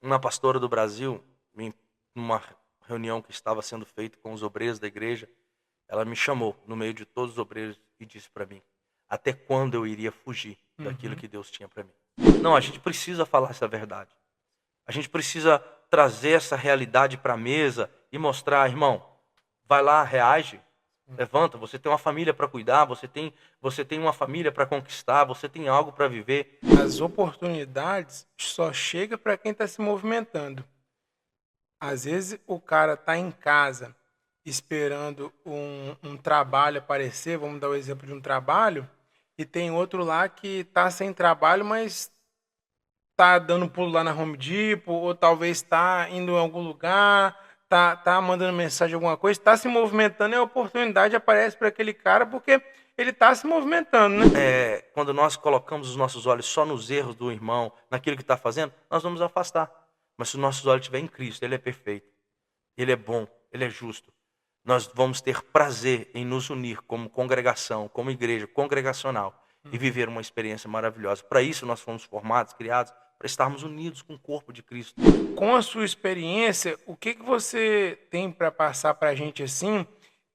uma pastora do Brasil, numa reunião que estava sendo feita com os obreiros da igreja, ela me chamou no meio de todos os obreiros e disse para mim: até quando eu iria fugir daquilo Uhum. que Deus tinha para mim? Não, a gente precisa falar essa verdade. A gente precisa trazer essa realidade para a mesa e mostrar, irmão, vai lá, reage, levanta, você tem uma família para cuidar, você tem uma família para conquistar, você tem algo para viver. As oportunidades só chegam para quem está se movimentando. Às vezes o cara está em casa esperando um trabalho aparecer, vamos dar o exemplo de um trabalho, e tem outro lá que está sem trabalho, mas tá dando pulo lá na Home Depot, ou talvez está indo em algum lugar, tá mandando mensagem, alguma coisa, está se movimentando e a oportunidade aparece para aquele cara porque ele está se movimentando, né? Quando nós colocamos os nossos olhos só nos erros do irmão, naquilo que está fazendo, nós vamos afastar. Mas se os nossos olhos estiverem em Cristo, Ele é perfeito, Ele é bom, Ele é justo. Nós vamos ter prazer em nos unir como congregação, como igreja congregacional e viver uma experiência maravilhosa. Para isso nós fomos formados, criados, para estarmos unidos com o corpo de Cristo. Com a sua experiência, o que você tem para passar para a gente assim,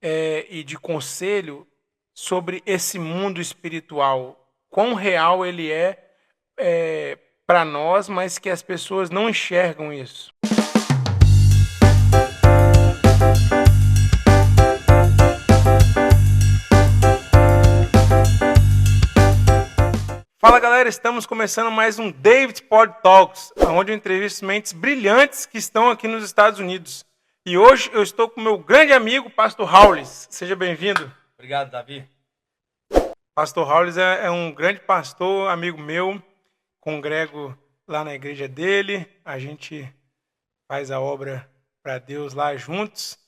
e de conselho sobre esse mundo espiritual? Quão real ele é para nós, mas que as pessoas não enxergam isso? Fala galera, estamos começando mais um David Pod Talks, onde eu entrevisto mentes brilhantes que estão aqui nos Estados Unidos. E hoje eu estou com meu grande amigo, Pastor Raulis. Seja bem-vindo. Obrigado, Davi. Pastor Raulis é um grande pastor, amigo meu, congrego lá na igreja dele, a gente faz a obra para Deus lá juntos.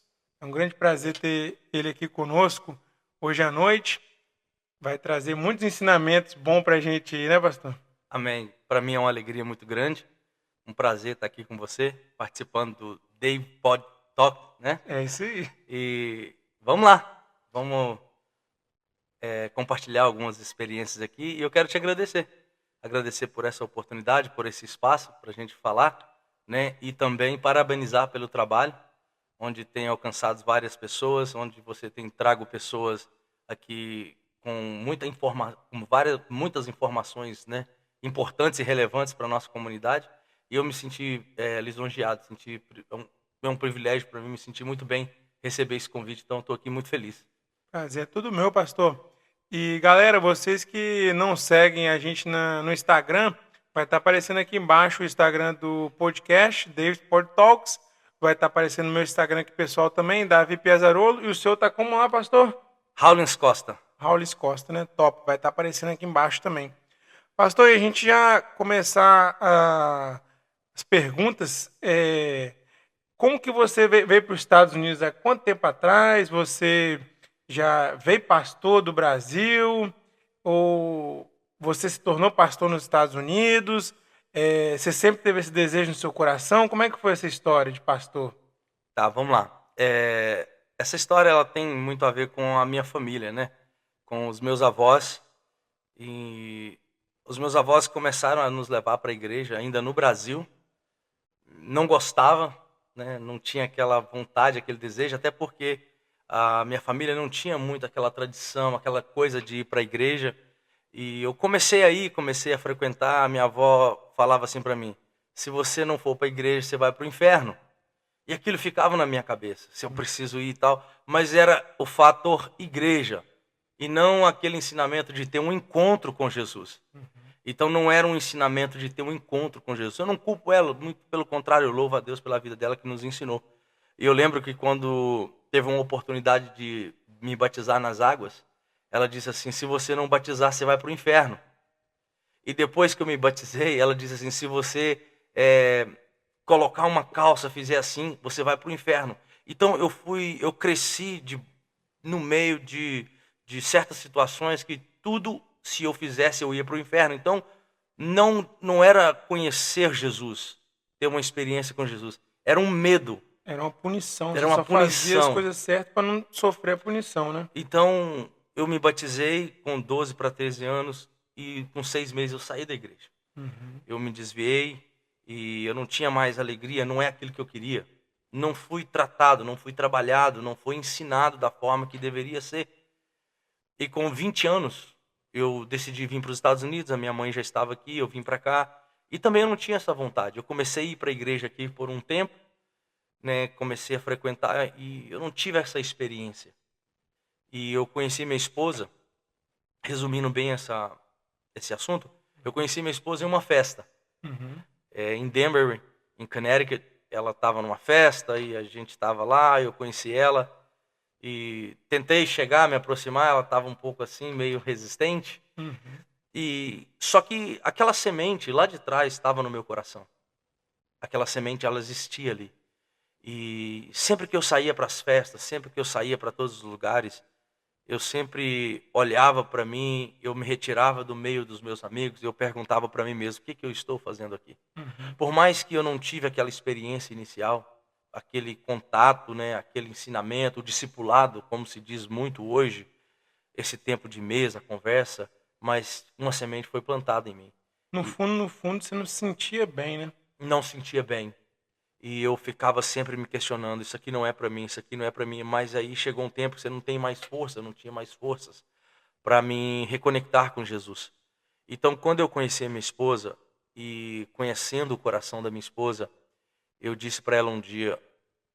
É um grande prazer ter ele aqui conosco hoje à noite. Vai trazer muitos ensinamentos bons para a gente, né, pastor? Amém. Para mim é uma alegria muito grande, um prazer estar aqui com você, participando do Dave Pod Talk, né? É isso aí. E vamos lá, vamos compartilhar algumas experiências aqui e eu quero te agradecer por essa oportunidade, por esse espaço para a gente falar, né? E também parabenizar pelo trabalho, onde tem alcançado várias pessoas, onde você tem trago pessoas aqui com muitas informações, né? Importantes e relevantes para a nossa comunidade. E eu me senti lisonjeado, é um privilégio para mim, me sentir muito bem receber esse convite, então estou aqui muito feliz. Prazer é tudo meu, pastor. E galera, vocês que não seguem a gente no Instagram, vai estar aparecendo aqui embaixo o Instagram do podcast, David Pod Talks. Vai estar aparecendo no meu Instagram aqui pessoal também, Davi Piazarolo. E o seu tá como lá, pastor? Raulins Costa. Raulis Costa, né? Top. Vai estar aparecendo aqui embaixo também. Pastor, e a gente já começar as perguntas. Como que você veio para os Estados Unidos há quanto tempo atrás? Você já veio pastor do Brasil? Ou você se tornou pastor nos Estados Unidos? Você sempre teve esse desejo no seu coração? Como é que foi essa história de pastor? Tá, vamos lá. Essa história ela tem muito a ver com a minha família, né? Com os meus avós. E os meus avós começaram a nos levar para a igreja ainda no Brasil. Não gostava, né? Não tinha aquela vontade, aquele desejo, até porque a minha família não tinha muito aquela tradição, aquela coisa de ir para a igreja. E eu comecei a frequentar. A minha avó falava assim para mim: se você não for para a igreja, você vai para o inferno. E aquilo ficava na minha cabeça, se eu preciso ir e tal, mas era o fator igreja e não aquele ensinamento de ter um encontro com Jesus. Então não era um ensinamento de ter um encontro com Jesus. Eu não culpo ela, muito pelo contrário, eu louvo a Deus pela vida dela que nos ensinou. E eu lembro que quando teve uma oportunidade de me batizar nas águas, ela disse assim: se você não batizar, você vai para o inferno. E depois que eu me batizei, ela disse assim: se você é, colocar uma calça, fizer assim, você vai para o inferno. Então eu cresci no meio de certas situações que tudo, se eu fizesse, eu ia para o inferno. Então não era conhecer Jesus, ter uma experiência com Jesus, era um medo, Era uma punição. era Você uma só fazia as punição. coisas certas para não sofrer a punição, né? Então eu me batizei com 12 para 13 anos e com 6 meses eu saí da igreja. Uhum. Eu me desviei e eu não tinha mais alegria, não é aquilo que eu queria. Não fui tratado, não fui trabalhado, não fui ensinado da forma que deveria ser. E com 20 anos, eu decidi vir para os Estados Unidos, a minha mãe já estava aqui, eu vim para cá, e também eu não tinha essa vontade. Eu comecei a ir para a igreja aqui por um tempo, né, comecei a frequentar e eu não tive essa experiência. E eu conheci minha esposa, resumindo bem esse assunto, eu conheci minha esposa em uma festa, Uhum. em Danbury, em Connecticut. Ela estava numa festa e a gente estava lá, eu conheci ela e tentei chegar, me aproximar, ela estava um pouco assim, meio resistente. Uhum. E só que aquela semente lá de trás estava no meu coração. Aquela semente, ela existia ali. E sempre que eu saía para as festas, sempre que eu saía para todos os lugares, eu sempre olhava para mim, eu me retirava do meio dos meus amigos, eu perguntava para mim mesmo, o que eu estou fazendo aqui? Uhum. Por mais que eu não tive aquela experiência inicial, aquele contato, né, aquele ensinamento, o discipulado, como se diz muito hoje, esse tempo de mesa, conversa, mas uma semente foi plantada em mim. E No fundo, você não se sentia bem, né? não sentia bem. E eu ficava sempre me questionando, isso aqui não é para mim, isso aqui não é para mim. Mas aí chegou um tempo que você não tem mais força, eu não tinha mais forças para me reconectar com Jesus. Então, quando eu conheci a minha esposa e conhecendo o coração da minha esposa, eu disse para ela um dia,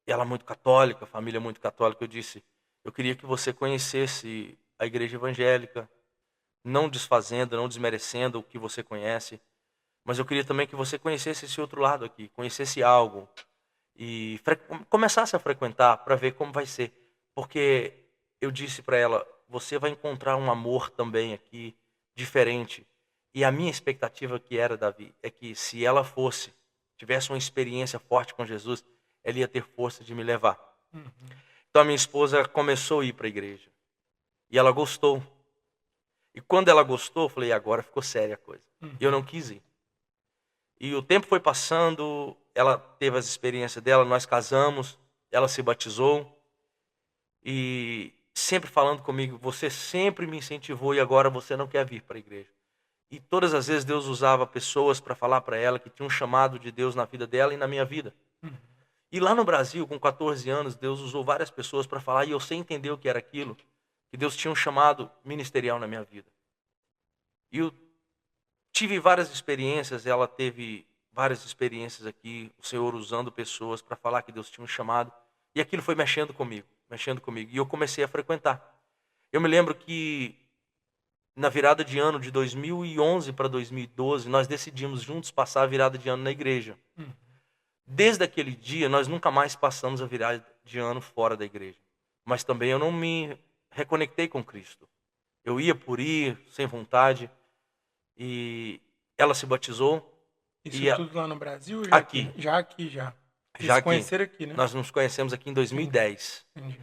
ela muito católica, família muito católica, eu disse, eu queria que você conhecesse a igreja evangélica, não desfazendo, não desmerecendo o que você conhece, mas eu queria também que você conhecesse esse outro lado aqui, conhecesse algo e começasse a frequentar para ver como vai ser. Porque eu disse para ela, você vai encontrar um amor também aqui diferente. E a minha expectativa que era, Davi, é que se ela tivesse uma experiência forte com Jesus, ela ia ter força de me levar. Uhum. Então a minha esposa começou a ir para a igreja. E ela gostou. E quando ela gostou, eu falei, agora ficou séria a coisa. E eu Uhum. não quis ir. E o tempo foi passando, ela teve as experiências dela, nós casamos, ela se batizou e sempre falando comigo, você sempre me incentivou e agora você não quer vir para a igreja. E todas as vezes Deus usava pessoas para falar para ela que tinha um chamado de Deus na vida dela e na minha vida. Uhum. E lá no Brasil, com 14 anos, Deus usou várias pessoas para falar e eu sem entender o que era aquilo, que Deus tinha um chamado ministerial na minha vida. E eu tive várias experiências, ela teve várias experiências aqui, o Senhor usando pessoas para falar que Deus tinha um chamado, e aquilo foi mexendo comigo, mexendo comigo, e eu comecei a frequentar. Eu me lembro que na virada de ano de 2011 para 2012, nós decidimos juntos passar a virada de ano na igreja. Uhum. Desde aquele dia, nós nunca mais passamos a virada de ano fora da igreja. Mas também eu não me reconectei com Cristo. Eu ia por ir, sem vontade, e ela se batizou, Isso e tudo lá no Brasil ou já aqui? aqui, Já aqui, já. Vocês já se aqui. conheceram aqui, né? Nós nos conhecemos aqui em Entendi. 2010. Entendi.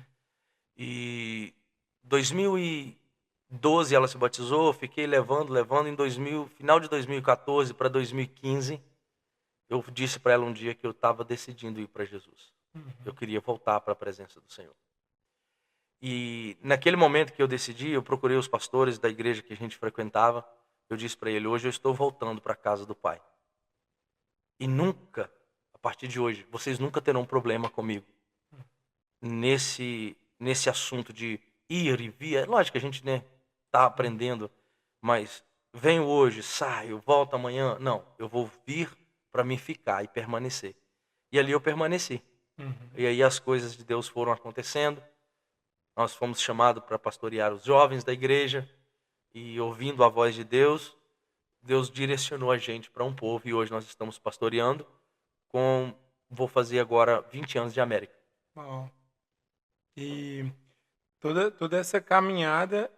E 2012 ela se batizou, fiquei levando. Em final de 2014 para 2015, eu disse para ela um dia que eu estava decidindo ir para Jesus. Eu Uhum. queria voltar para a presença do Senhor. E naquele momento que eu decidi, eu procurei os pastores da igreja que a gente frequentava. Eu disse para ele, hoje eu estou voltando para a casa do Pai. E nunca, a partir de hoje, vocês nunca terão problema comigo nesse assunto de ir e vir. É lógico que a gente, né, tá aprendendo, mas venho hoje, saio, volto amanhã. Não, eu vou vir para me ficar e permanecer. E ali eu permaneci. Uhum. E aí as coisas de Deus foram acontecendo. Nós fomos chamados para pastorear os jovens da igreja e ouvindo a voz de Deus, Deus direcionou a gente para um povo e hoje nós estamos pastoreando vou fazer agora 20 anos de América. Uau. E toda essa caminhada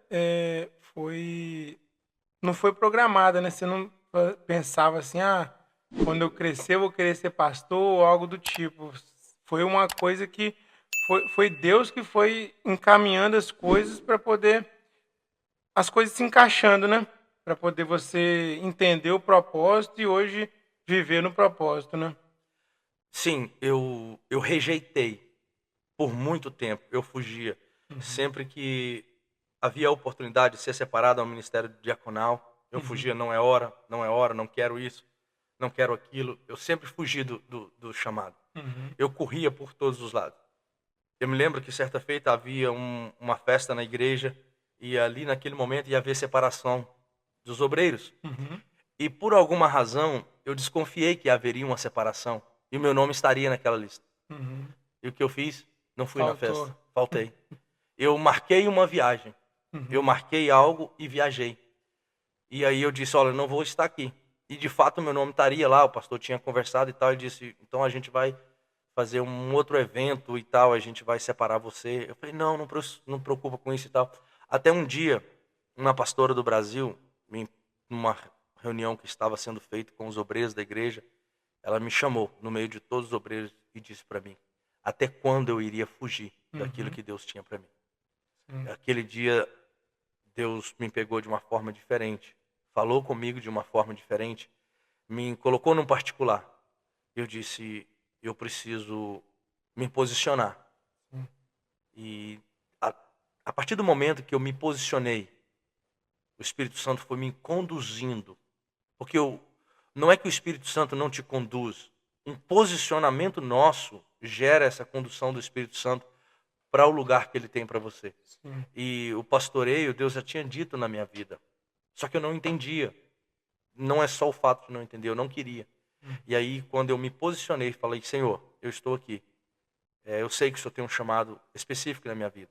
não foi programada, né? Você não pensava assim, quando eu crescer eu vou querer ser pastor ou algo do tipo. Foi uma coisa que foi Deus que foi encaminhando as coisas para poder as coisas se encaixando, né? Para poder você entender o propósito e hoje viver no propósito, né? Sim, eu rejeitei por muito tempo, eu fugia. Uhum. Sempre que havia a oportunidade de ser separado ao ministério diaconal, eu Uhum. fugia, não é hora, não é hora, não quero isso. não quero aquilo. Eu sempre fugi do chamado. Uhum. Eu corria por todos os lados. Eu me lembro que certa feita havia uma festa na igreja e ali naquele momento ia haver separação dos obreiros. Uhum. E por alguma razão eu desconfiei que haveria uma separação e o meu nome estaria naquela lista. Uhum. E o que eu fiz? Não fui na Faltou. festa. Faltei. Eu marquei uma viagem. Eu Uhum. marquei algo e viajei. E aí eu disse, olha, eu não vou estar aqui. E de fato meu nome estaria lá, o pastor tinha conversado e tal. Ele disse, então a gente vai fazer um outro evento e tal, a gente vai separar você. Eu falei, não preocupa com isso e tal. Até um dia, uma pastora do Brasil, numa reunião que estava sendo feita com os obreiros da igreja, ela me chamou no meio de todos os obreiros e disse para mim, até quando eu iria fugir daquilo Uhum. que Deus tinha para mim. Sim. Aquele dia, Deus me pegou de uma forma diferente, falou comigo de uma forma diferente, me colocou num particular. Eu disse, eu preciso me posicionar. Sim. E a, a partir do momento que eu me posicionei, o Espírito Santo foi me conduzindo. Porque não é que o Espírito Santo não te conduz. Um posicionamento nosso gera essa condução do Espírito Santo para o lugar que ele tem para você. Sim. E o pastoreio, Deus já tinha dito na minha vida. Só que eu não entendia. Não é só o fato de não entender, eu não queria. E aí, quando eu me posicionei, falei, Senhor, eu estou aqui. Eu sei que o Senhor tem um chamado específico na minha vida.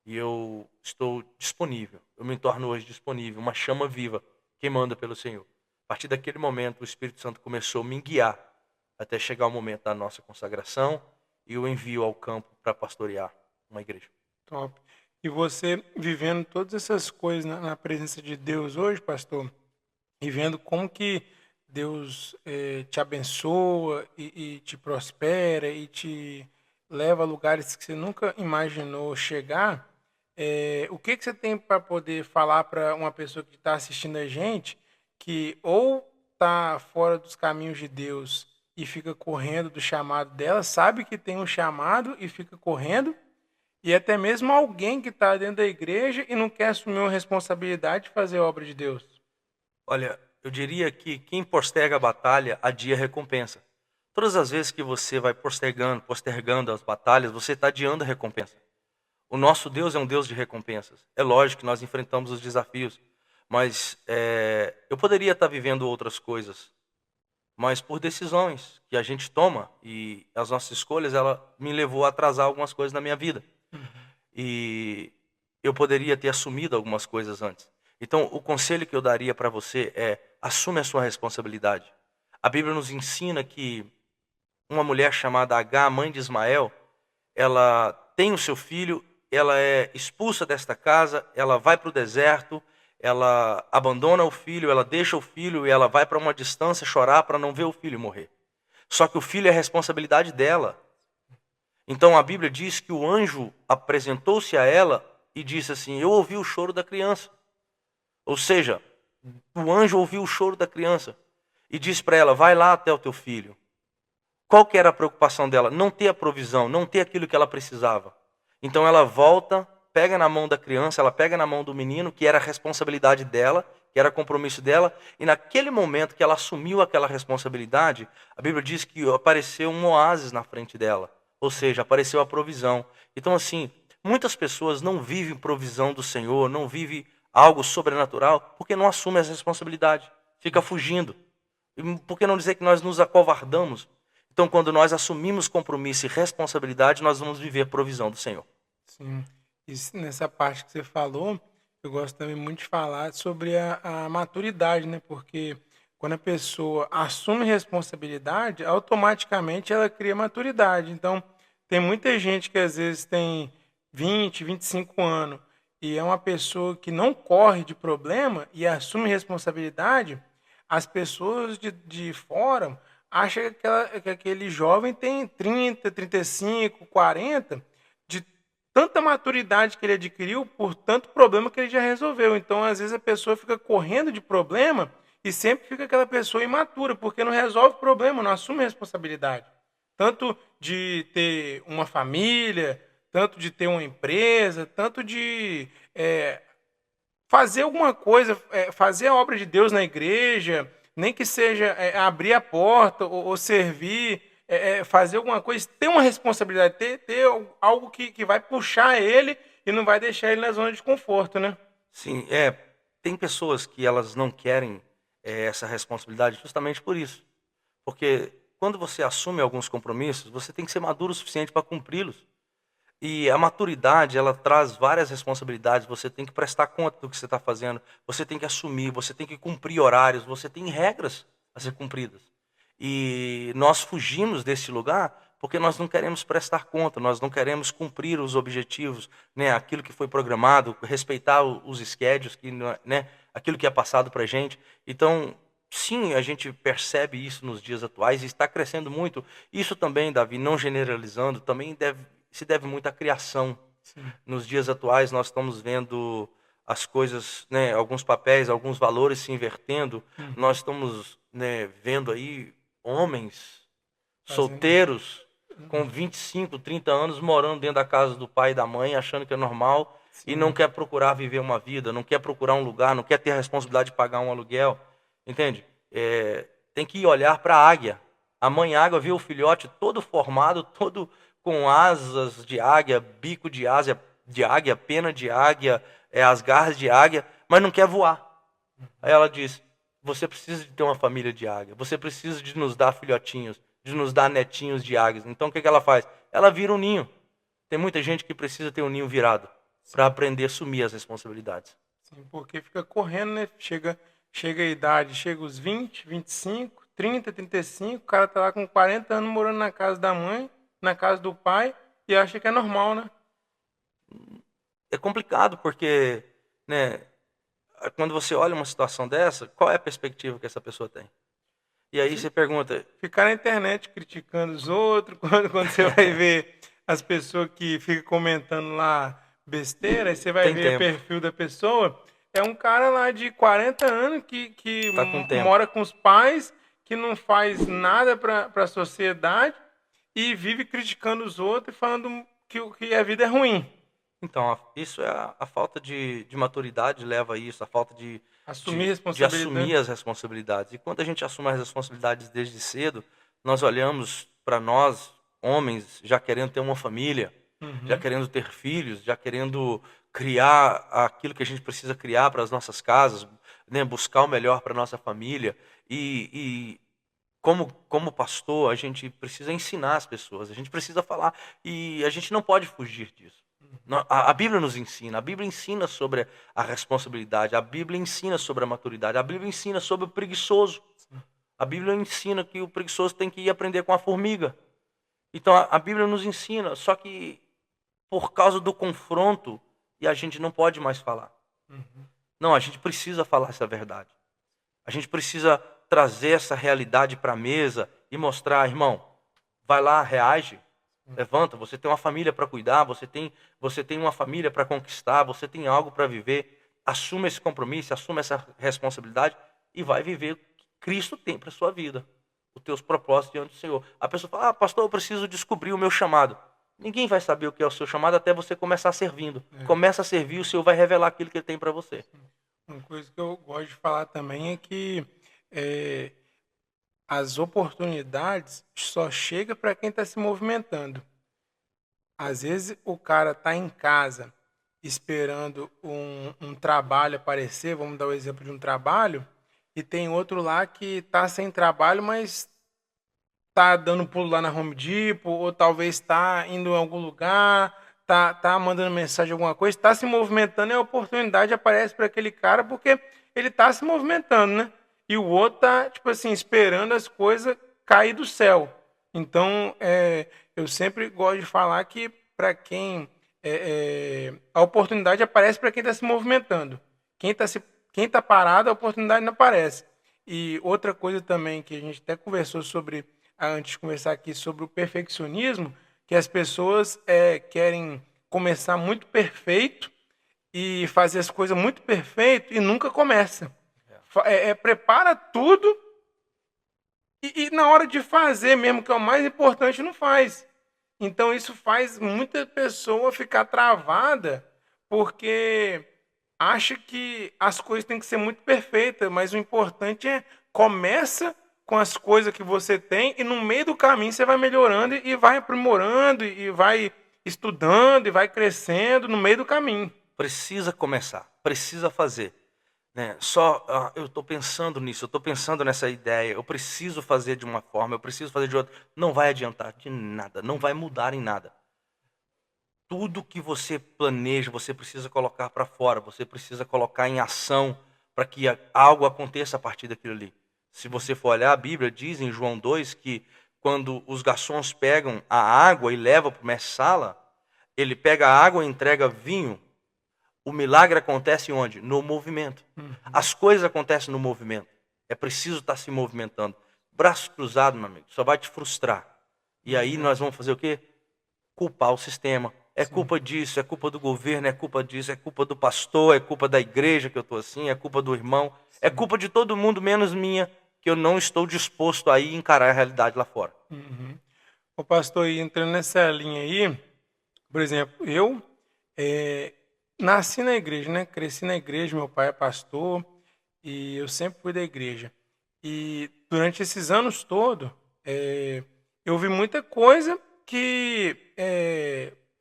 E eu estou disponível. Eu me torno hoje disponível, uma chama viva, queimando pelo Senhor. A partir daquele momento, o Espírito Santo começou a me guiar até chegar o momento da nossa consagração e o envio ao campo para pastorear uma igreja. Top. E você vivendo todas essas coisas na presença de Deus hoje, pastor, e vendo como que Deus te abençoa e te prospera e te leva a lugares que você nunca imaginou chegar, o que que você tem para poder falar para uma pessoa que está assistindo a gente que ou está fora dos caminhos de Deus e fica correndo do chamado dela, sabe que tem um chamado e fica correndo, e até mesmo alguém que está dentro da igreja e não quer assumir uma responsabilidade de fazer a obra de Deus? Olha, eu diria que quem posterga a batalha, adia a recompensa. Todas as vezes que você vai postergando as batalhas, você está adiando a recompensa. O nosso Deus é um Deus de recompensas. É lógico que nós enfrentamos os desafios, mas eu poderia estar vivendo outras coisas, mas por decisões que a gente toma e as nossas escolhas, ela me levou a atrasar algumas coisas na minha vida. E eu poderia ter assumido algumas coisas antes. Então, o conselho que eu daria para você é: assume a sua responsabilidade. A Bíblia nos ensina que uma mulher chamada H, mãe de Ismael, ela tem o seu filho, ela é expulsa desta casa, ela vai para o deserto, ela abandona o filho, ela deixa o filho e ela vai para uma distância chorar para não ver o filho morrer. Só que o filho é responsabilidade dela. Então a Bíblia diz que o anjo apresentou-se a ela e disse assim: eu ouvi o choro da criança. Ou seja, o anjo ouviu o choro da criança e disse para ela: vai lá até o teu filho. Qual que era a preocupação dela? Não ter a provisão, não ter aquilo que ela precisava. Então ela volta, pega na mão da criança, ela pega na mão do menino, que era a responsabilidade dela, que era compromisso dela, e naquele momento que ela assumiu aquela responsabilidade, a Bíblia diz que apareceu um oásis na frente dela, ou seja, apareceu a provisão. Então assim, muitas pessoas não vivem provisão do Senhor, não vivem algo sobrenatural, porque não assumem essa responsabilidade, fica fugindo. E por que não dizer que nós nos acovardamos? Então, quando nós assumimos compromisso e responsabilidade, nós vamos viver provisão do Senhor. Sim. Nessa parte que você falou, eu gosto também muito de falar sobre a maturidade, né? Porque quando a pessoa assume responsabilidade, automaticamente ela cria maturidade. Então, tem muita gente que às vezes tem 20, 25 anos e é uma pessoa que não corre de problema e assume responsabilidade, as pessoas de fora acham que aquele jovem tem 30, 35, 40, de tanta maturidade que ele adquiriu por tanto problema que ele já resolveu. Então, às vezes, a pessoa fica correndo de problema e sempre fica aquela pessoa imatura, porque não resolve problema, não assume responsabilidade. Tanto de ter uma família, tanto de ter uma empresa, tanto de fazer alguma coisa, fazer a obra de Deus na igreja, nem que seja abrir a porta ou servir, fazer alguma coisa, ter uma responsabilidade, ter algo que vai puxar ele e não vai deixar ele na zona de conforto, né? Sim, tem pessoas que elas não querem essa responsabilidade justamente por isso. Porque quando você assume alguns compromissos, você tem que ser maduro o suficiente para cumpri-los. E a maturidade, ela traz várias responsabilidades. Você tem que prestar conta do que você está fazendo, você tem que assumir, você tem que cumprir horários, você tem regras a ser cumpridas. E nós fugimos desse lugar porque nós não queremos prestar conta, nós não queremos cumprir os objetivos, né, aquilo que foi programado, respeitar os schedules, né, aquilo que é passado para a gente. Então, sim, a gente percebe isso nos dias atuais e está crescendo muito. Isso também, Davi, não generalizando, também se deve muito à criação. Sim. Nos dias atuais, nós estamos vendo as coisas, né, alguns papéis, alguns valores se invertendo. Nós estamos, né, vendo aí homens Fazendo. solteiros com 25, 30 anos morando dentro da casa do pai e da mãe, achando que é normal e não Sim. quer procurar viver uma vida, não quer procurar um lugar, não quer ter a responsabilidade de pagar um aluguel, entende? Tem que olhar para a águia. A mãe águia viu o filhote todo formado, todo com asas de águia, bico de águia, pena de águia, as garras de águia, mas não quer voar. Aí ela diz: você precisa de ter uma família de águia, você precisa de nos dar filhotinhos, de nos dar netinhos de águias. Então o que ela faz? Ela vira um ninho. Tem muita gente que precisa ter um ninho virado para aprender a assumir as responsabilidades. Sim, porque fica correndo, né? Chega a idade, chega os 20, 25, 30, 35, o cara tá lá com 40 anos morando na casa da mãe, na casa do pai, e acha que é normal, né? É complicado porque, né, quando você olha uma situação dessa, qual é a perspectiva que essa pessoa tem? E aí Fi- você pergunta, Ficar na internet criticando os outros, quando você vai ver as pessoas que ficam comentando lá besteira, aí você vai tem ver o tempo, perfil da pessoa, é um cara lá de 40 anos que tá com tempo. mora com os pais, que não faz nada para a sociedade e vive criticando os outros e falando que a vida é ruim. Então, isso é a falta de maturidade leva a isso, a falta Assumir de assumir responsabilidade. as responsabilidades. E quando a gente assume as responsabilidades desde cedo, nós olhamos para nós, homens, já querendo ter uma família, já Uhum. querendo ter filhos, já querendo criar aquilo que a gente precisa criar para as nossas casas, né, buscar o melhor para a nossa família. E como pastor, a gente precisa ensinar as pessoas, a gente precisa falar, e a gente não pode fugir disso. A Bíblia nos ensina, a Bíblia ensina sobre a responsabilidade, a Bíblia ensina sobre a maturidade, a Bíblia ensina sobre o preguiçoso, a Bíblia ensina que o preguiçoso tem que ir aprender com a formiga. Então a Bíblia nos ensina, só que por causa do confronto, e a gente não pode mais falar. Uhum. Não, a gente precisa falar essa verdade. A gente precisa trazer essa realidade para a mesa e mostrar, irmão, vai lá, reage, levanta, você tem uma família para cuidar, você tem uma família para conquistar, você tem algo para viver, assuma esse compromisso, assuma essa responsabilidade e vai viver o que Cristo tem para sua vida, os teus propósitos diante do Senhor. A pessoa fala: ah, pastor, eu preciso descobrir o meu chamado. Ninguém vai saber o que é o seu chamado até você começar servindo. É. Começa a servir, o Senhor vai revelar aquilo que Ele tem para você. Uma coisa que eu gosto de falar também é que é, as oportunidades só chegam para quem está se movimentando. Às vezes o cara está em casa esperando um trabalho aparecer, vamos dar o exemplo de um trabalho, e tem outro lá que está sem trabalho, mas tá dando pulo lá na Home Depot, ou talvez tá indo em algum lugar, tá mandando mensagem, alguma coisa, tá se movimentando e a oportunidade aparece para aquele cara porque ele tá se movimentando, né? E o outro tá, tipo assim, esperando as coisas cair do céu. Então, eu sempre gosto de falar que para quem a oportunidade aparece para quem está se movimentando. Quem tá parado, a oportunidade não aparece. E outra coisa também que a gente até conversou sobre antes de conversar aqui sobre o perfeccionismo, que as pessoas querem começar muito perfeito e fazer as coisas muito perfeito e nunca começa. Prepara tudo e na hora de fazer mesmo, que é o mais importante, não faz. Então isso faz muita pessoa ficar travada porque acha que as coisas têm que ser muito perfeitas, mas o importante é começa com as coisas que você tem e no meio do caminho você vai melhorando e vai aprimorando e vai estudando e vai crescendo no meio do caminho. Precisa começar, precisa fazer. Né? Eu estou pensando nisso, eu estou pensando nessa ideia, eu preciso fazer de uma forma, eu preciso fazer de outra. Não vai adiantar de nada, não vai mudar em nada. Tudo que você planeja, você precisa colocar para fora, você precisa colocar em ação para que algo aconteça a partir daquilo ali. Se você for olhar, a Bíblia diz em João 2 que quando os garçons pegam a água e levam para o mestre-sala, ele pega a água e entrega vinho. O milagre acontece onde? No movimento. As coisas acontecem no movimento. É preciso estar se movimentando. Braço cruzado, meu amigo, só vai te frustrar. E aí nós vamos fazer o quê? Culpar o sistema. É culpa disso, é culpa do governo, é culpa disso, é culpa do pastor, é culpa da igreja que eu estou assim, é culpa do irmão. É culpa de todo mundo, menos minha, que eu não estou disposto a ir encarar a realidade lá fora. O pastor, entrando nessa linha aí, por exemplo, eu nasci na igreja, né? Cresci na igreja, meu pai é pastor e eu sempre fui da igreja. E durante esses anos todos, eu vi muita coisa que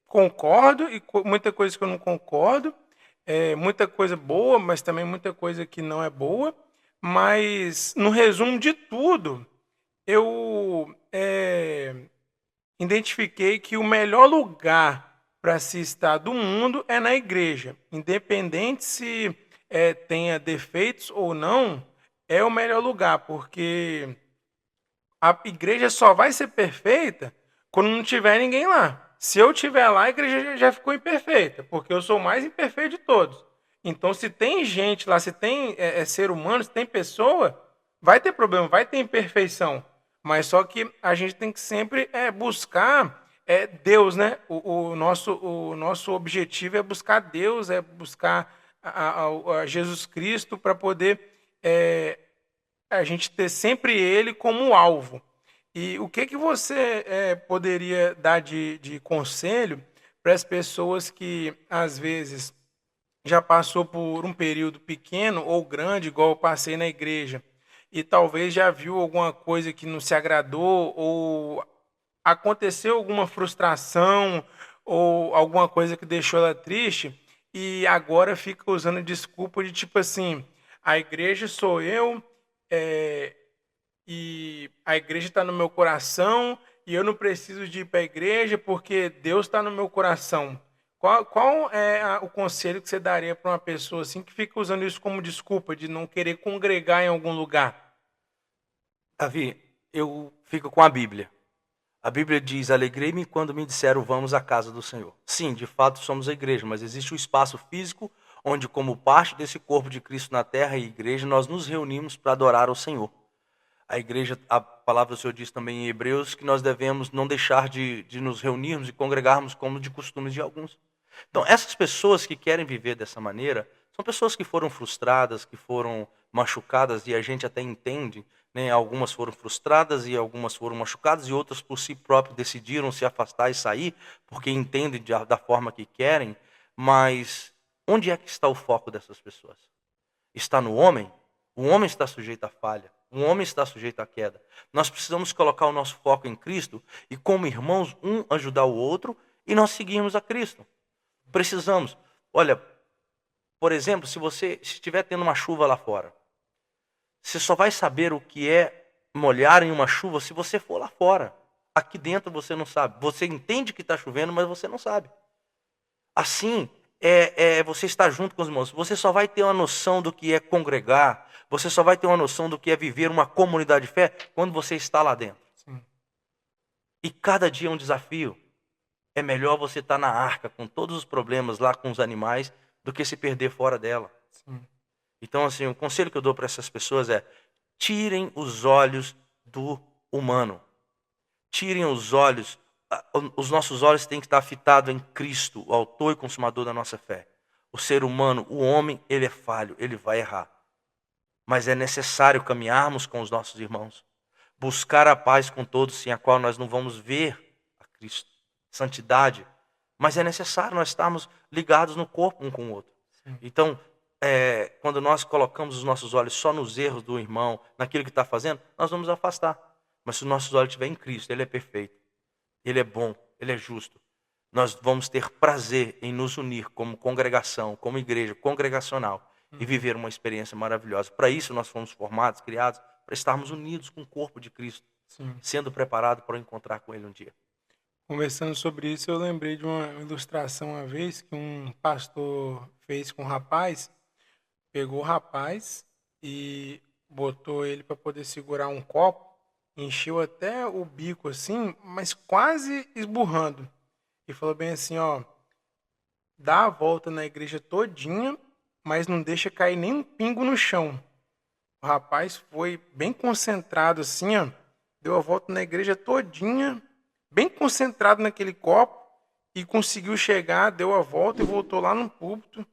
concordo e muita coisa que eu não concordo, muita coisa boa, mas também muita coisa que não é boa. Mas no resumo de tudo, eu identifiquei que o melhor lugar para se estar do mundo é na igreja. Independente se tenha defeitos ou não, é o melhor lugar, porque a igreja só vai ser perfeita quando não tiver ninguém lá. Se eu estiver lá, a igreja já ficou imperfeita, porque eu sou o mais imperfeito de todos. Então, se tem gente lá, se tem ser humano, se tem pessoa, vai ter problema, vai ter imperfeição. Mas só que a gente tem que sempre buscar Deus, né? O nosso objetivo é buscar Deus, é buscar a Jesus Cristo para poder a gente ter sempre Ele como alvo. E o que você poderia dar de conselho para as pessoas que, às vezes, já passou por um período pequeno ou grande, igual eu passei na igreja, e talvez já viu alguma coisa que não se agradou, ou aconteceu alguma frustração, ou alguma coisa que deixou ela triste, e agora fica usando desculpa de tipo assim, a igreja sou eu, é, e a igreja está no meu coração, e eu não preciso de ir para a igreja porque Deus está no meu coração. Qual é o conselho que você daria para uma pessoa assim que fica usando isso como desculpa de não querer congregar em algum lugar? Davi, eu fico com a Bíblia. A Bíblia diz: alegrei-me quando me disseram vamos à casa do Senhor. Sim, de fato somos a igreja, mas existe um espaço físico onde, como parte desse corpo de Cristo na terra e igreja, nós nos reunimos para adorar ao Senhor. A igreja, a palavra do Senhor diz também em Hebreus que nós devemos não deixar de nos reunirmos e congregarmos como de costumes de alguns. Então, essas pessoas que querem viver dessa maneira são pessoas que foram frustradas, que foram machucadas, e a gente até entende, né? Algumas foram frustradas e algumas foram machucadas, e outras por si próprias decidiram se afastar e sair, porque entendem da forma que querem, mas onde é que está o foco dessas pessoas? Está no homem? O homem está sujeito à falha. O homem está sujeito à queda. Nós precisamos colocar o nosso foco em Cristo e, como irmãos, um ajudar o outro e nós seguirmos a Cristo. Precisamos. Olha, por exemplo, se você estiver tendo uma chuva lá fora, você só vai saber o que é molhar em uma chuva se você for lá fora. Aqui dentro você não sabe. Você entende que está chovendo, mas você não sabe. Assim, você estar junto com os irmãos. Você só vai ter uma noção do que é congregar. Você só vai ter uma noção do que é viver uma comunidade de fé quando você está lá dentro. Sim. E cada dia é um desafio. É melhor você estar na arca com todos os problemas lá com os animais do que se perder fora dela. Sim. Então, assim, o conselho que eu dou para essas pessoas é: tirem os olhos do humano. Tirem os olhos. Os nossos olhos têm que estar fitados em Cristo, o autor e consumador da nossa fé. O ser humano, o homem, ele é falho, ele vai errar. Mas é necessário caminharmos com os nossos irmãos. Buscar a paz com todos, sem a qual nós não vamos ver a Cristo. Santidade. Mas é necessário nós estarmos ligados no corpo um com o outro. Então, quando nós colocamos os nossos olhos só nos erros do irmão, naquilo que está fazendo, nós vamos afastar. Mas se os nossos olhos estiverem em Cristo, Ele é perfeito, Ele é bom, Ele é justo. Nós vamos ter prazer em nos unir como congregação, como igreja congregacional e viver uma experiência maravilhosa. Para isso nós fomos formados, criados, para estarmos unidos com o corpo de Cristo, Sim. sendo preparado para encontrar com Ele um dia. Conversando sobre isso, eu lembrei de uma ilustração uma vez que um pastor fez com um rapaz. Pegou o rapaz e botou ele para poder segurar um copo, encheu até o bico assim, mas quase esburrando. E falou bem assim, ó, dá a volta na igreja todinha, mas não deixa cair nem um pingo no chão. O rapaz foi bem concentrado assim, ó, deu a volta na igreja todinha, bem concentrado naquele copo, e conseguiu chegar, deu a volta e voltou lá no púlpito.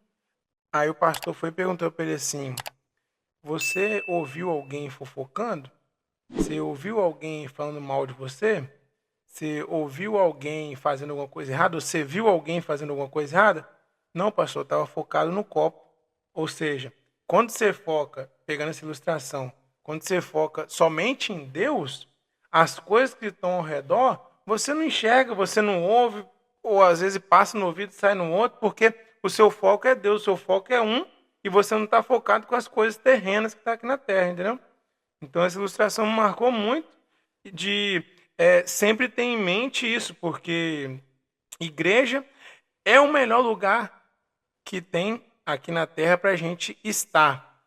Aí o pastor foi e perguntou para ele assim: você ouviu alguém fofocando? Você ouviu alguém falando mal de você? Você ouviu alguém fazendo alguma coisa errada? Você viu alguém fazendo alguma coisa errada? Não, pastor, estava focado no copo. Ou seja, quando você foca, pegando essa ilustração, quando você foca somente em Deus, as coisas que estão ao redor, você não enxerga, você não ouve, ou às vezes passa no ouvido e sai no outro, porque o seu foco é Deus, o seu foco é um, e você não está focado com as coisas terrenas que estão aqui na Terra, entendeu? Então essa ilustração me marcou muito de sempre ter em mente isso, porque igreja é o melhor lugar que tem aqui na Terra para a gente estar.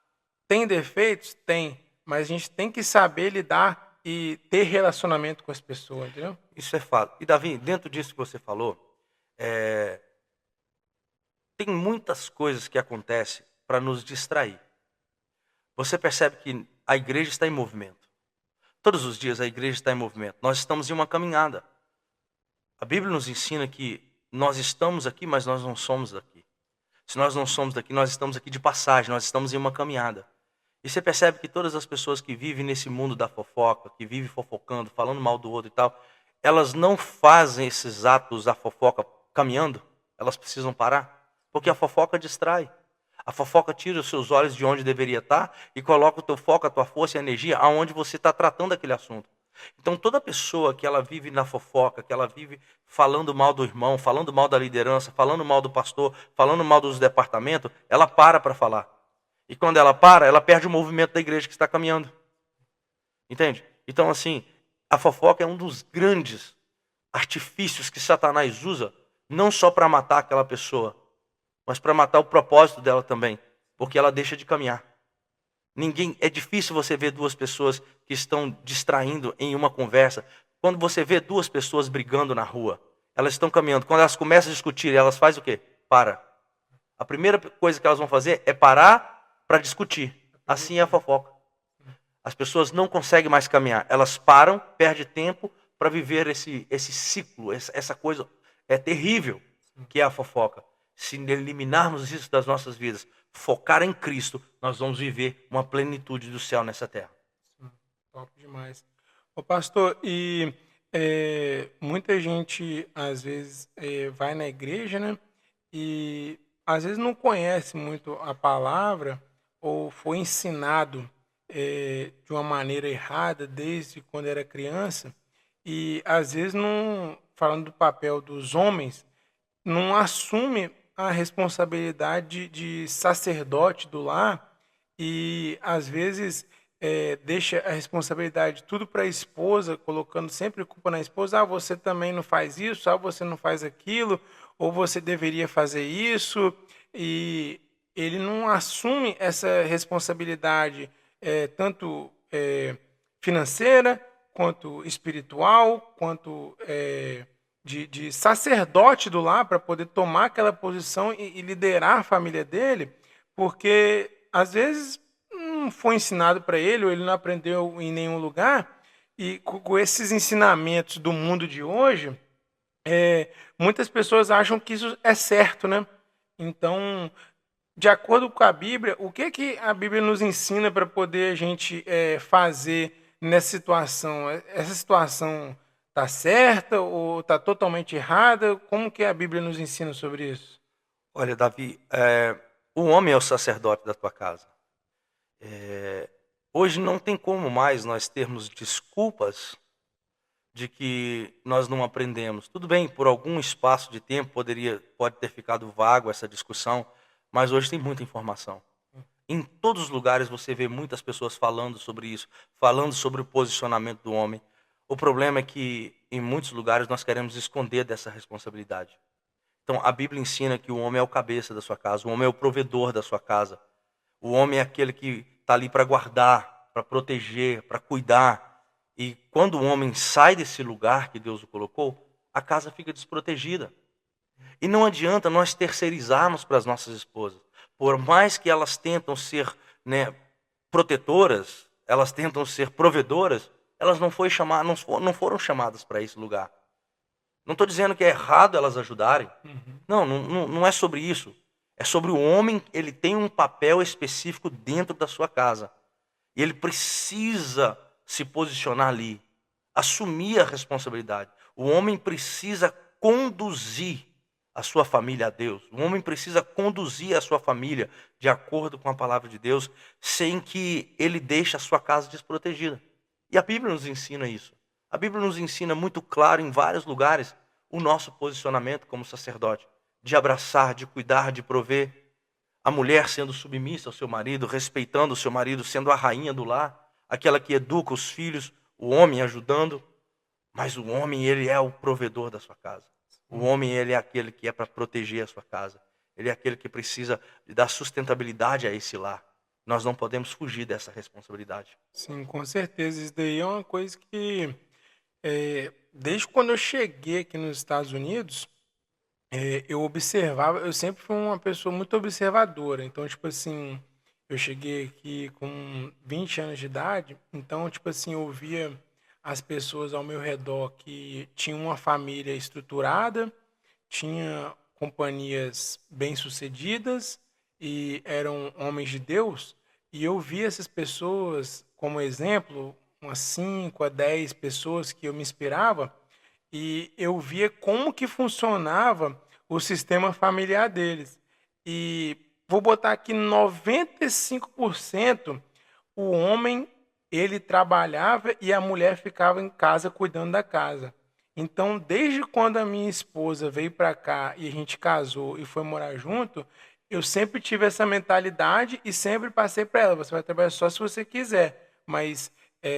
Tem defeitos? Tem, mas a gente tem que saber lidar e ter relacionamento com as pessoas, entendeu? Isso é fato. E Davi, dentro disso que você falou, tem muitas coisas que acontecem para nos distrair. Você percebe que a igreja está em movimento. Todos os dias a igreja está em movimento. Nós estamos em uma caminhada. A Bíblia nos ensina que nós estamos aqui, mas nós não somos daqui. Se nós não somos daqui, nós estamos aqui de passagem, nós estamos em uma caminhada. E você percebe que todas as pessoas que vivem nesse mundo da fofoca, que vivem fofocando, falando mal do outro e tal, elas não fazem esses atos da fofoca caminhando, elas precisam parar, porque a fofoca distrai. A fofoca tira os seus olhos de onde deveria estar e coloca o teu foco, a tua força e a energia aonde você está tratando aquele assunto. Então toda pessoa que ela vive na fofoca, que ela vive falando mal do irmão, falando mal da liderança, falando mal do pastor, falando mal dos departamentos, ela para falar. E quando ela para, ela perde o movimento da igreja que está caminhando. Entende? Então assim, a fofoca é um dos grandes artifícios que Satanás usa, não só para matar aquela pessoa, mas para matar o propósito dela também, porque ela deixa de caminhar. É difícil você ver duas pessoas que estão distraindo em uma conversa. Quando você vê duas pessoas brigando na rua, elas estão caminhando. Quando elas começam a discutir, elas fazem o quê? Para. A primeira coisa que elas vão fazer é parar para discutir. Assim é a fofoca. As pessoas não conseguem mais caminhar. Elas param, perdem tempo para viver esse ciclo, essa coisa terrível que é a fofoca. Se eliminarmos isso das nossas vidas, focar em Cristo, nós vamos viver uma plenitude do céu nessa terra. Top demais. Ô pastor, e muita gente às vezes vai na igreja, né? E às vezes não conhece muito a palavra ou foi ensinado de uma maneira errada desde quando era criança e às vezes não, falando do papel dos homens, não assume a responsabilidade de sacerdote do lar e às vezes deixa a responsabilidade tudo para a esposa, colocando sempre culpa na esposa. Ah, você também não faz isso, ah, você não faz aquilo, ou você deveria fazer isso, e ele não assume essa responsabilidade tanto financeira, quanto espiritual, quanto de sacerdote do lar para poder tomar aquela posição e liderar a família dele, porque às vezes não foi ensinado para ele, ou ele não aprendeu em nenhum lugar, e com esses ensinamentos do mundo de hoje, muitas pessoas acham que isso é certo, né? Então, de acordo com a Bíblia, o que a Bíblia nos ensina para poder a gente fazer nessa situação? Essa situação está certa ou está totalmente errada? Como que a Bíblia nos ensina sobre isso? Olha, Davi, o homem é o sacerdote da tua casa. Hoje não tem como mais nós termos desculpas de que nós não aprendemos. Tudo bem, por algum espaço de tempo pode ter ficado vago essa discussão, mas hoje tem muita informação. Em todos os lugares você vê muitas pessoas falando sobre isso, falando sobre o posicionamento do homem. O problema é que em muitos lugares nós queremos esconder dessa responsabilidade. Então a Bíblia ensina que o homem é o cabeça da sua casa, o homem é o provedor da sua casa. O homem é aquele que está ali para guardar, para proteger, para cuidar. E quando o homem sai desse lugar que Deus o colocou, a casa fica desprotegida. E não adianta nós terceirizarmos para as nossas esposas. Por mais que elas tentam ser, né, protetoras, elas tentam ser provedoras, elas não foram chamadas para esse lugar. Não estou dizendo que é errado elas ajudarem. Não é sobre isso. É sobre o homem, ele tem um papel específico dentro da sua casa. E ele precisa se posicionar ali, assumir a responsabilidade. O homem precisa conduzir a sua família a Deus. O homem precisa conduzir a sua família de acordo com a palavra de Deus, sem que ele deixe a sua casa desprotegida. E a Bíblia nos ensina isso. A Bíblia nos ensina muito claro em vários lugares o nosso posicionamento como sacerdote, de abraçar, de cuidar, de prover. A mulher sendo submissa ao seu marido, respeitando o seu marido, sendo a rainha do lar, aquela que educa os filhos, o homem ajudando. Mas o homem, ele é o provedor da sua casa. O homem, ele é aquele que é para proteger a sua casa. Ele é aquele que precisa dar sustentabilidade a esse lar. Nós não podemos fugir dessa responsabilidade. Sim, com certeza. Isso daí é uma coisa que, desde quando eu cheguei aqui nos Estados Unidos, eu observava, eu sempre fui uma pessoa muito observadora. Então, tipo assim, eu cheguei aqui com 20 anos de idade, então, tipo assim, eu via as pessoas ao meu redor que tinham uma família estruturada, tinha companhias bem-sucedidas e eram homens de Deus, e eu via essas pessoas como exemplo, umas 5 a 10 pessoas que eu me inspirava, e eu via como que funcionava o sistema familiar deles. E vou botar aqui 95% o homem ele trabalhava e a mulher ficava em casa cuidando da casa. Então, desde quando a minha esposa veio para cá e a gente casou e foi morar junto, eu sempre tive essa mentalidade e sempre passei para ela: você vai trabalhar só se você quiser, mas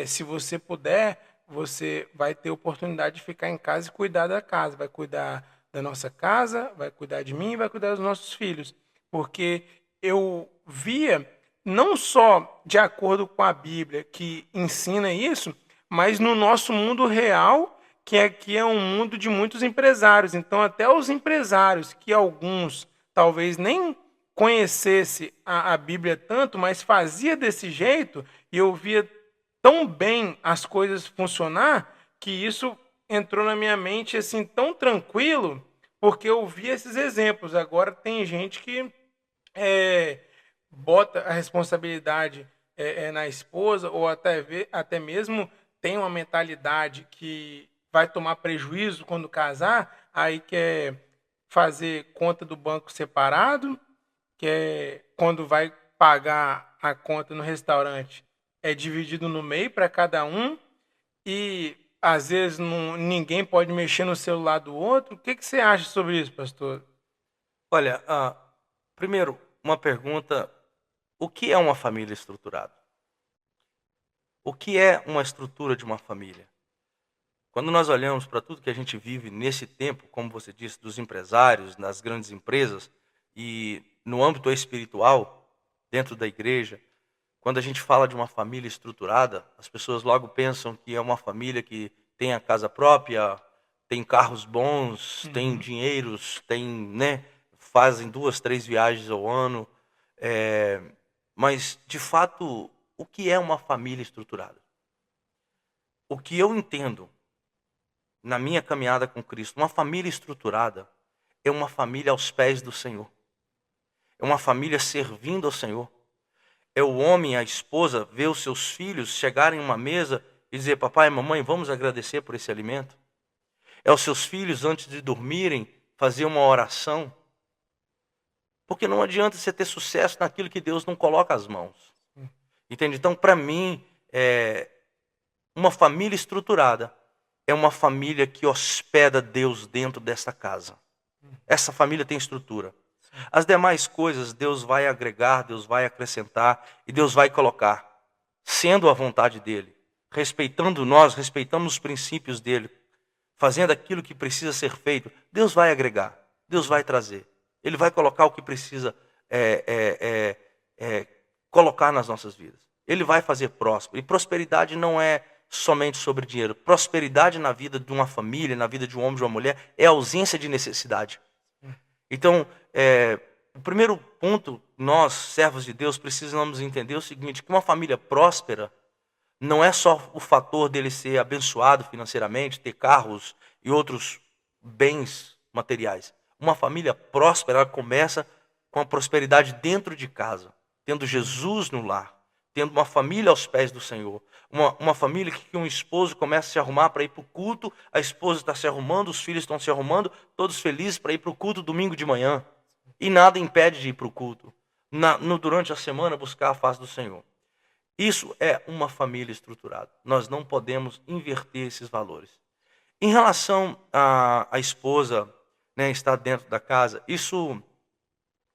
se você puder, você vai ter oportunidade de ficar em casa e cuidar da casa, vai cuidar da nossa casa, vai cuidar de mim, vai cuidar dos nossos filhos, porque eu via não só de acordo com a Bíblia que ensina isso, mas no nosso mundo real, que aqui é um mundo de muitos empresários. Então, até os empresários, que alguns talvez nem conhecesse a Bíblia tanto, mas fazia desse jeito, e eu via tão bem as coisas funcionar, que isso entrou na minha mente assim tão tranquilo, porque eu vi esses exemplos. Agora tem gente que é, bota a responsabilidade na esposa, ou até mesmo tem uma mentalidade que vai tomar prejuízo quando casar, aí quer fazer conta do banco separado, quer quando vai pagar a conta no restaurante, é dividido no meio para cada um, e às vezes ninguém pode mexer no celular do outro. O que você acha sobre isso, pastor? Olha, primeiro, uma pergunta: o que é uma família estruturada? O que é uma estrutura de uma família? Quando nós olhamos para tudo que a gente vive nesse tempo, como você disse, dos empresários, nas grandes empresas e no âmbito espiritual, dentro da igreja, quando a gente fala de uma família estruturada, as pessoas logo pensam que é uma família que tem a casa própria, tem carros bons, tem dinheiros, tem, né, fazem 2, 3 viagens ao ano. Mas, de fato, o que é uma família estruturada? O que eu entendo na minha caminhada com Cristo, uma família estruturada é uma família aos pés do Senhor. É uma família servindo ao Senhor. É o homem, a esposa, ver os seus filhos chegarem em uma mesa e dizer: papai, mamãe, vamos agradecer por esse alimento. É os seus filhos, antes de dormirem, fazer uma oração. Porque não adianta você ter sucesso naquilo que Deus não coloca as mãos. Entende? Então, para mim, uma família estruturada é uma família que hospeda Deus dentro dessa casa. Essa família tem estrutura. As demais coisas Deus vai agregar, Deus vai acrescentar e Deus vai colocar, sendo a vontade dele, respeitando nós, respeitando os princípios dele, fazendo aquilo que precisa ser feito. Deus vai agregar, Deus vai trazer. Ele vai colocar o que precisa colocar nas nossas vidas. Ele vai fazer próspero. E prosperidade não é somente sobre dinheiro. Prosperidade na vida de uma família, na vida de um homem, de uma mulher, é ausência de necessidade. Então, o primeiro ponto, nós, servos de Deus, precisamos entender o seguinte, que uma família próspera não é só o fator dele ser abençoado financeiramente, ter carros e outros bens materiais. Uma família próspera, ela começa com a prosperidade dentro de casa, tendo Jesus no lar, tendo uma família aos pés do Senhor. Uma família que um esposo começa a se arrumar para ir para o culto, a esposa está se arrumando, os filhos estão se arrumando, todos felizes para ir para o culto domingo de manhã. E nada impede de ir para o culto. Durante a semana buscar a face do Senhor. Isso é uma família estruturada. Nós não podemos inverter esses valores. Em relação à esposa, né, estar dentro da casa, isso,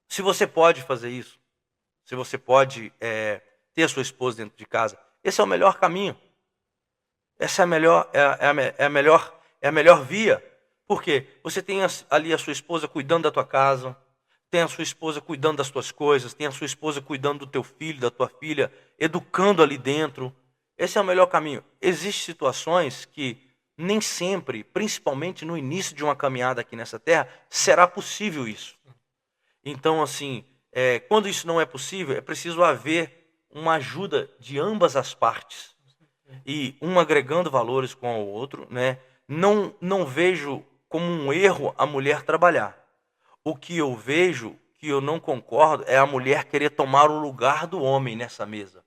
se você pode fazer isso, se você pode ter a sua esposa dentro de casa, esse é o melhor caminho. Essa é a melhor via. Por quê? Você tem ali a sua esposa cuidando da tua casa, tem a sua esposa cuidando das tuas coisas, tem a sua esposa cuidando do teu filho, da tua filha, educando ali dentro. Esse é o melhor caminho. Existem situações que nem sempre, principalmente no início de uma caminhada aqui nessa terra, será possível isso. Então, assim, quando isso não é possível, é preciso haver uma ajuda de ambas as partes. E um agregando valores com o outro, né? Não vejo como um erro a mulher trabalhar. O que eu vejo, que eu não concordo, é a mulher querer tomar o lugar do homem nessa mesa.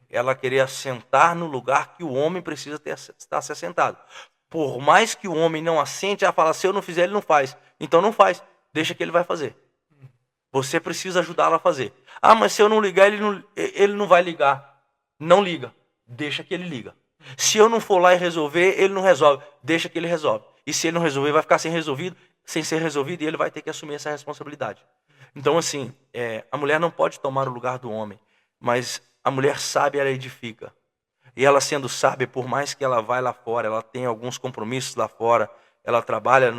Ela querer assentar no lugar que o homem precisa estar se assentado. Por mais que o homem não assente, ela fala, se eu não fizer, ele não faz. Então não faz, deixa que ele vai fazer. Você precisa ajudá-la a fazer. Ah, mas se eu não ligar, ele não vai ligar. Não liga, deixa que ele liga. Se eu não for lá e resolver, ele não resolve, deixa que ele resolve. E se ele não resolver, vai ficar sem ser resolvido e ele vai ter que assumir essa responsabilidade. Então, assim, a mulher não pode tomar o lugar do homem, mas a mulher sábia, ela edifica. E ela sendo sábia, por mais que ela vá lá fora, ela tem alguns compromissos lá fora, ela trabalha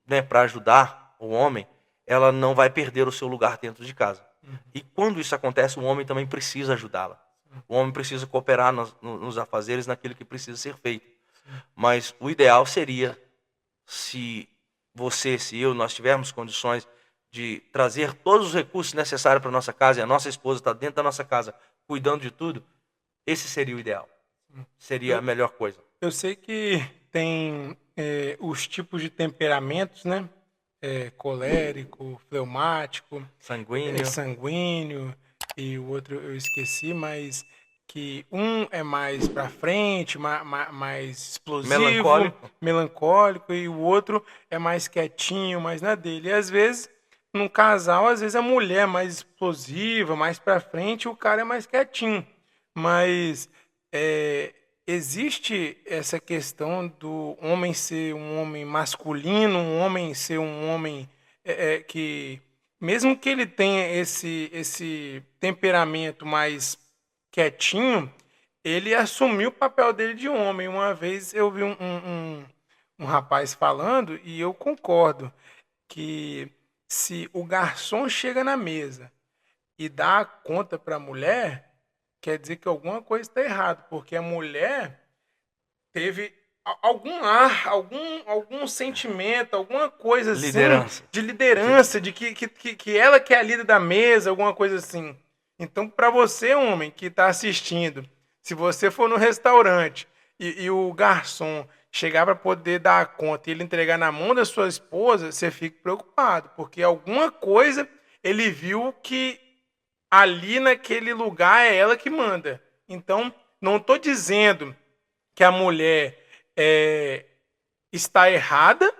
né, para ajudar o homem, ela não vai perder o seu lugar dentro de casa. E quando isso acontece, o homem também precisa ajudá-la. O homem precisa cooperar nos afazeres, naquilo que precisa ser feito. Mas o ideal seria, se você, se eu, nós tivermos condições de trazer todos os recursos necessários para a nossa casa, e a nossa esposa está dentro da nossa casa, cuidando de tudo, esse seria o ideal. Seria a melhor coisa. Eu sei que tem os tipos de temperamentos, né? Colérico, fleumático, sanguíneo, e o outro eu esqueci, mas que um é mais para frente, mais explosivo, melancólico, e o outro é mais quietinho, mais na dele. E às vezes, num casal, às vezes a mulher é mais explosiva, mais para frente, e o cara é mais quietinho. Mas existe essa questão do homem ser um homem masculino, um homem ser um homem que, mesmo que ele tenha esse temperamento mais quietinho, ele assumiu o papel dele de homem. Uma vez eu vi um rapaz falando, e eu concordo, que se o garçom chega na mesa e dá a conta para a mulher, quer dizer que alguma coisa está errada, porque a mulher teve algum ar, algum sentimento, alguma coisa assim, de liderança, de que ela que é a líder da mesa, alguma coisa assim. Então, para você, homem, que está assistindo, se você for no restaurante e o garçom chegar para poder dar a conta e ele entregar na mão da sua esposa, você fica preocupado, porque alguma coisa ele viu que ali naquele lugar é ela que manda. Então, não estou dizendo que a mulher está errada,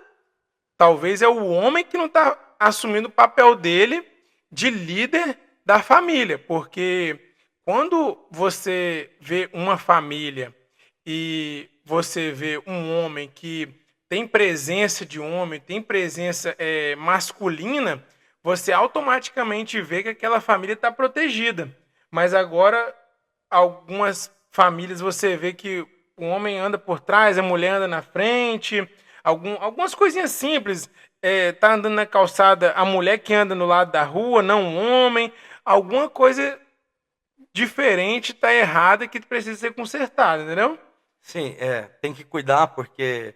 talvez é o homem que não está assumindo o papel dele de líder da família, porque quando você vê uma família e você vê um homem que tem presença de homem, tem presença masculina, você automaticamente vê que aquela família está protegida. Mas agora, algumas famílias você vê que o homem anda por trás, a mulher anda na frente, algumas coisinhas simples. Tá andando na calçada, a mulher que anda no lado da rua, não o homem. Alguma coisa diferente está errada que precisa ser consertada, entendeu? Sim, tem que cuidar porque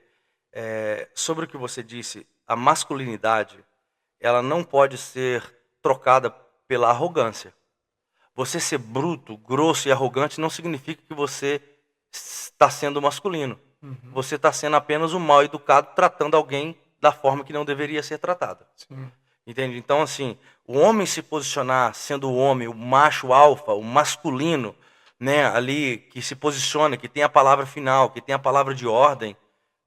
sobre o que você disse, a masculinidade, ela não pode ser trocada pela arrogância. Você ser bruto, grosso e arrogante não significa que você está sendo masculino. Uhum. Você está sendo apenas um mal educado, tratando alguém da forma que não deveria ser tratada. Sim. Entende? Então, assim, o homem se posicionar sendo o homem, o macho alfa, o masculino, né, ali, que se posiciona, que tem a palavra final, que tem a palavra de ordem,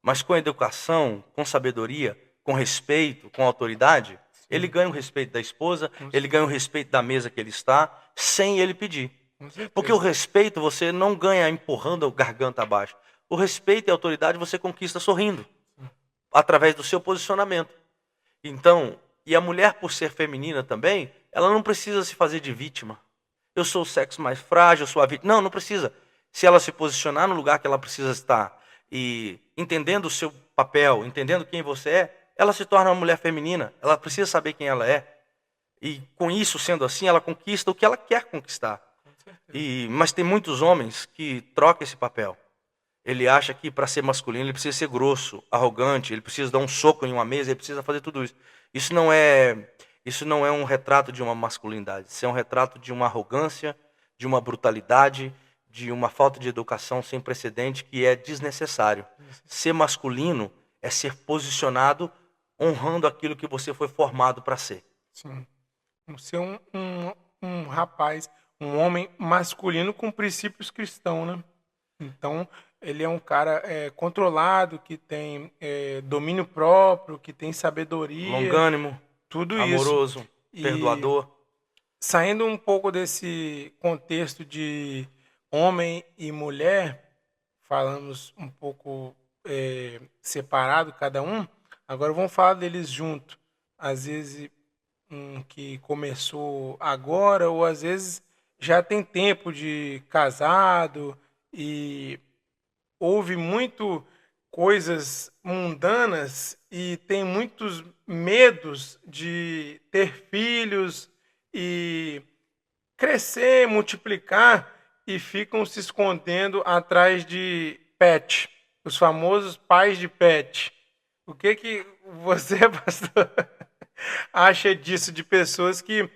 mas com educação, com sabedoria, com respeito, com autoridade, ele ganha o respeito da esposa, ele ganha o respeito da mesa que ele está, sem ele pedir. Porque o respeito você não ganha empurrando a garganta abaixo. O respeito e a autoridade você conquista sorrindo, através do seu posicionamento. Então, e a mulher, por ser feminina também, ela não precisa se fazer de vítima. Eu sou o sexo mais frágil, eu sou a vítima. Não, não precisa. Se ela se posicionar no lugar que ela precisa estar e entendendo o seu papel, entendendo quem você é, ela se torna uma mulher feminina. Ela precisa saber quem ela é. E com isso sendo assim, ela conquista o que ela quer conquistar. Mas tem muitos homens que trocam esse papel. Ele acha que para ser masculino ele precisa ser grosso, arrogante, ele precisa dar um soco em uma mesa, ele precisa fazer tudo isso. Isso não é um retrato de uma masculinidade. Isso é um retrato de uma arrogância, de uma brutalidade, de uma falta de educação sem precedente que é desnecessário. Ser masculino é ser posicionado honrando aquilo que você foi formado para ser. Sim. Ser um rapaz, um homem masculino com princípios cristãos, né? Então, ele é um cara controlado, que tem domínio próprio, que tem sabedoria, Longânimo, tudo isso. amoroso, E perdoador. saindo um pouco desse contexto de homem e mulher, falamos um pouco separado cada um, agora vamos falar deles junto. Às vezes um que começou agora, ou às vezes já tem tempo de casado e houve muito coisas mundanas e tem muitos medos de ter filhos e crescer, multiplicar e ficam se escondendo atrás de pet, os famosos pais de pet. O que você, pastor, acha disso, de pessoas que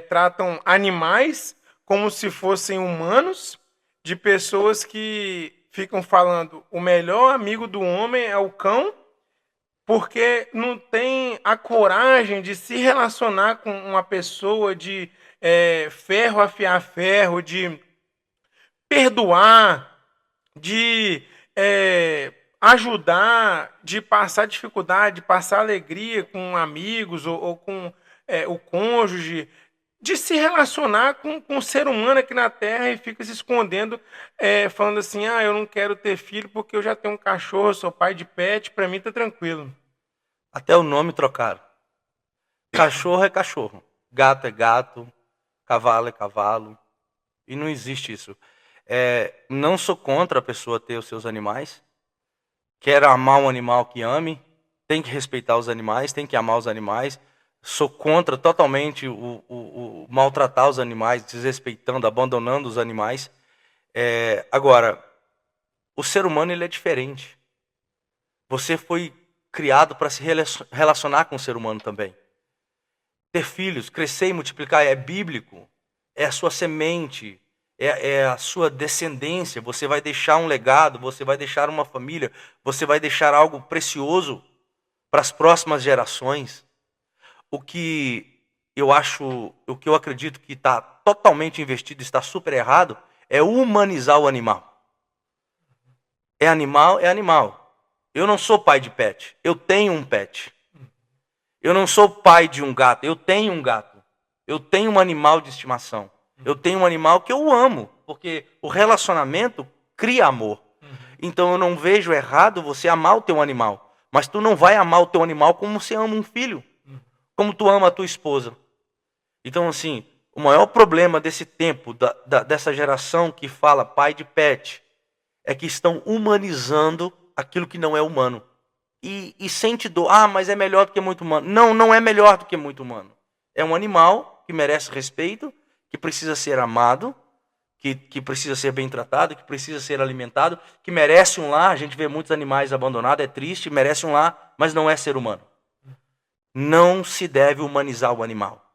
tratam animais como se fossem humanos, de pessoas que ficam falando o melhor amigo do homem é o cão, porque não tem a coragem de se relacionar com uma pessoa, de ferro afiar ferro, de perdoar, de ajudar, de passar dificuldade, de passar alegria com amigos ou com o cônjuge, de se relacionar com o ser humano aqui na Terra e fica se escondendo, falando assim, eu não quero ter filho porque eu já tenho um cachorro, sou pai de pet, para mim tá tranquilo. Até o nome trocaram. Cachorro é cachorro, gato é gato, cavalo é cavalo. E não existe isso. Não sou contra a pessoa ter os seus animais. Quero amar um animal que ame. Tem que respeitar os animais, tem que amar os animais. Sou contra totalmente o maltratar os animais, desrespeitando, abandonando os animais. Agora, o ser humano ele é diferente. Você foi criado para se relacionar com o ser humano também. Ter filhos, crescer e multiplicar é bíblico. É a sua semente, é a sua descendência. Você vai deixar um legado, você vai deixar uma família, você vai deixar algo precioso para as próximas gerações. O que eu acredito que está totalmente investido, está super errado, é humanizar o animal. É animal, é animal. Eu não sou pai de pet, eu tenho um pet. Eu não sou pai de um gato, eu tenho um gato. Eu tenho um animal de estimação. Eu tenho um animal que eu amo, porque o relacionamento cria amor. Então eu não vejo errado você amar o teu animal, mas tu não vai amar o teu animal como você ama um filho, como tu ama a tua esposa. Então assim, o maior problema desse tempo, dessa geração que fala pai de pet, é que estão humanizando aquilo que não é humano. E sente dor, mas é melhor do que muito humano. Não, não é melhor do que muito humano. É um animal que merece respeito, que precisa ser amado, que precisa ser bem tratado, que precisa ser alimentado, que merece um lar. A gente vê muitos animais abandonados, é triste, merece um lar, mas não é ser humano. Não se deve humanizar o animal.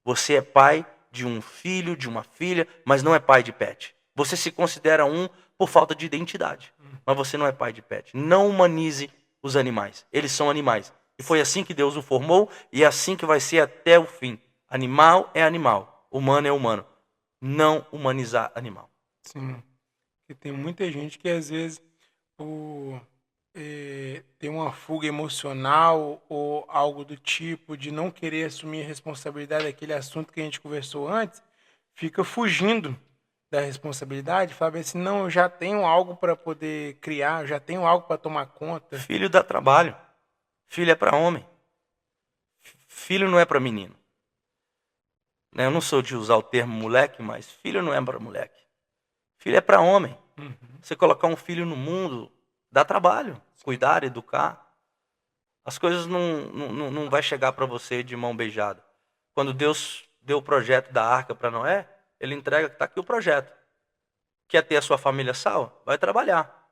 Você é pai de um filho, de uma filha, mas não é pai de pet. Você se considera um por falta de identidade, mas você não é pai de pet. Não humanize os animais. Eles são animais. E foi assim que Deus o formou e é assim que vai ser até o fim. Animal é animal, humano é humano. Não humanizar animal. Sim. E tem muita gente que às vezes tem uma fuga emocional ou algo do tipo de não querer assumir a responsabilidade daquele assunto que a gente conversou antes, fica fugindo da responsabilidade, fala assim, não, eu já tenho algo para poder criar, eu já tenho algo para tomar conta. Filho dá trabalho. Filho é para homem. Filho não é para menino. Eu não sou de usar o termo moleque, mas filho não é para moleque. Filho é para homem. Você colocar um filho no mundo dá trabalho. Cuidar, educar. As coisas não vai chegar para você de mão beijada. Quando Deus deu o projeto da arca para Noé, ele entrega que está aqui o projeto. Quer ter a sua família salva? Vai trabalhar.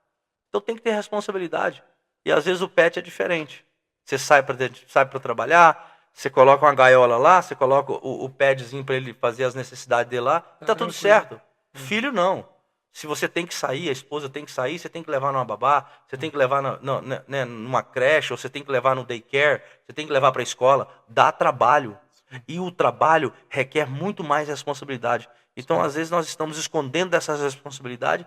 Então tem que ter responsabilidade. E às vezes o pet é diferente. Você sai para trabalhar, você coloca uma gaiola lá, você coloca o padzinho para ele fazer as necessidades dele lá, tá tudo certo. Filho não. Se você tem que sair, a esposa tem que sair, você tem que levar numa babá, você tem que levar numa creche, ou você tem que levar no daycare, você tem que levar para a escola. Dá trabalho. E o trabalho requer muito mais responsabilidade. Então, às vezes, nós estamos escondendo dessas responsabilidades,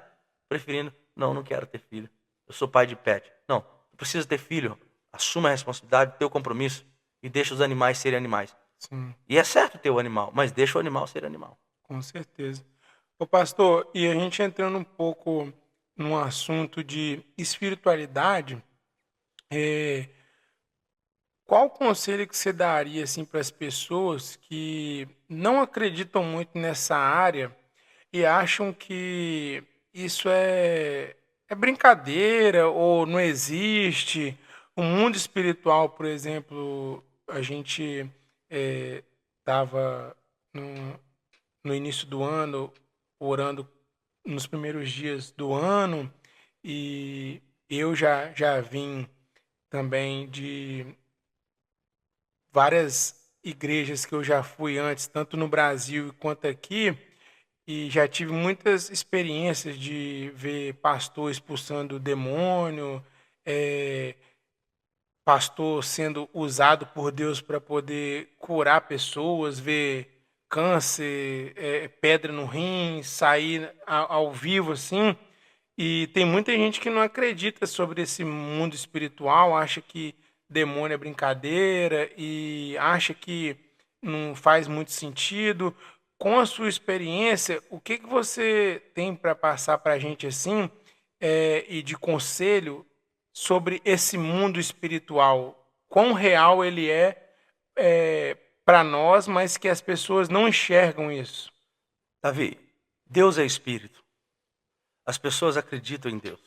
preferindo, não quero ter filho. Eu sou pai de pet. Não, precisa ter filho. Assuma a responsabilidade, teu compromisso e deixa os animais serem animais. Sim. E é certo ter o animal, mas deixa o animal ser animal. Com certeza. Ô pastor, e a gente entrando um pouco num assunto de espiritualidade, qual o conselho que você daria assim para as pessoas que não acreditam muito nessa área e acham que isso é brincadeira ou não existe? O mundo espiritual, por exemplo, a gente estava no início do ano orando nos primeiros dias do ano e eu já vim também de várias igrejas que eu já fui antes, tanto no Brasil quanto aqui, e já tive muitas experiências de ver pastor expulsando o demônio, pastor sendo usado por Deus para poder curar pessoas, ver câncer, pedra no rim, sair ao vivo assim. E tem muita gente que não acredita sobre esse mundo espiritual, acha que demônio é brincadeira e acha que não faz muito sentido. Com a sua experiência, o que você tem para passar para a gente assim, e de conselho sobre esse mundo espiritual? Quão real ele para nós, mas que as pessoas não enxergam isso. Davi, Deus é espírito. As pessoas acreditam em Deus.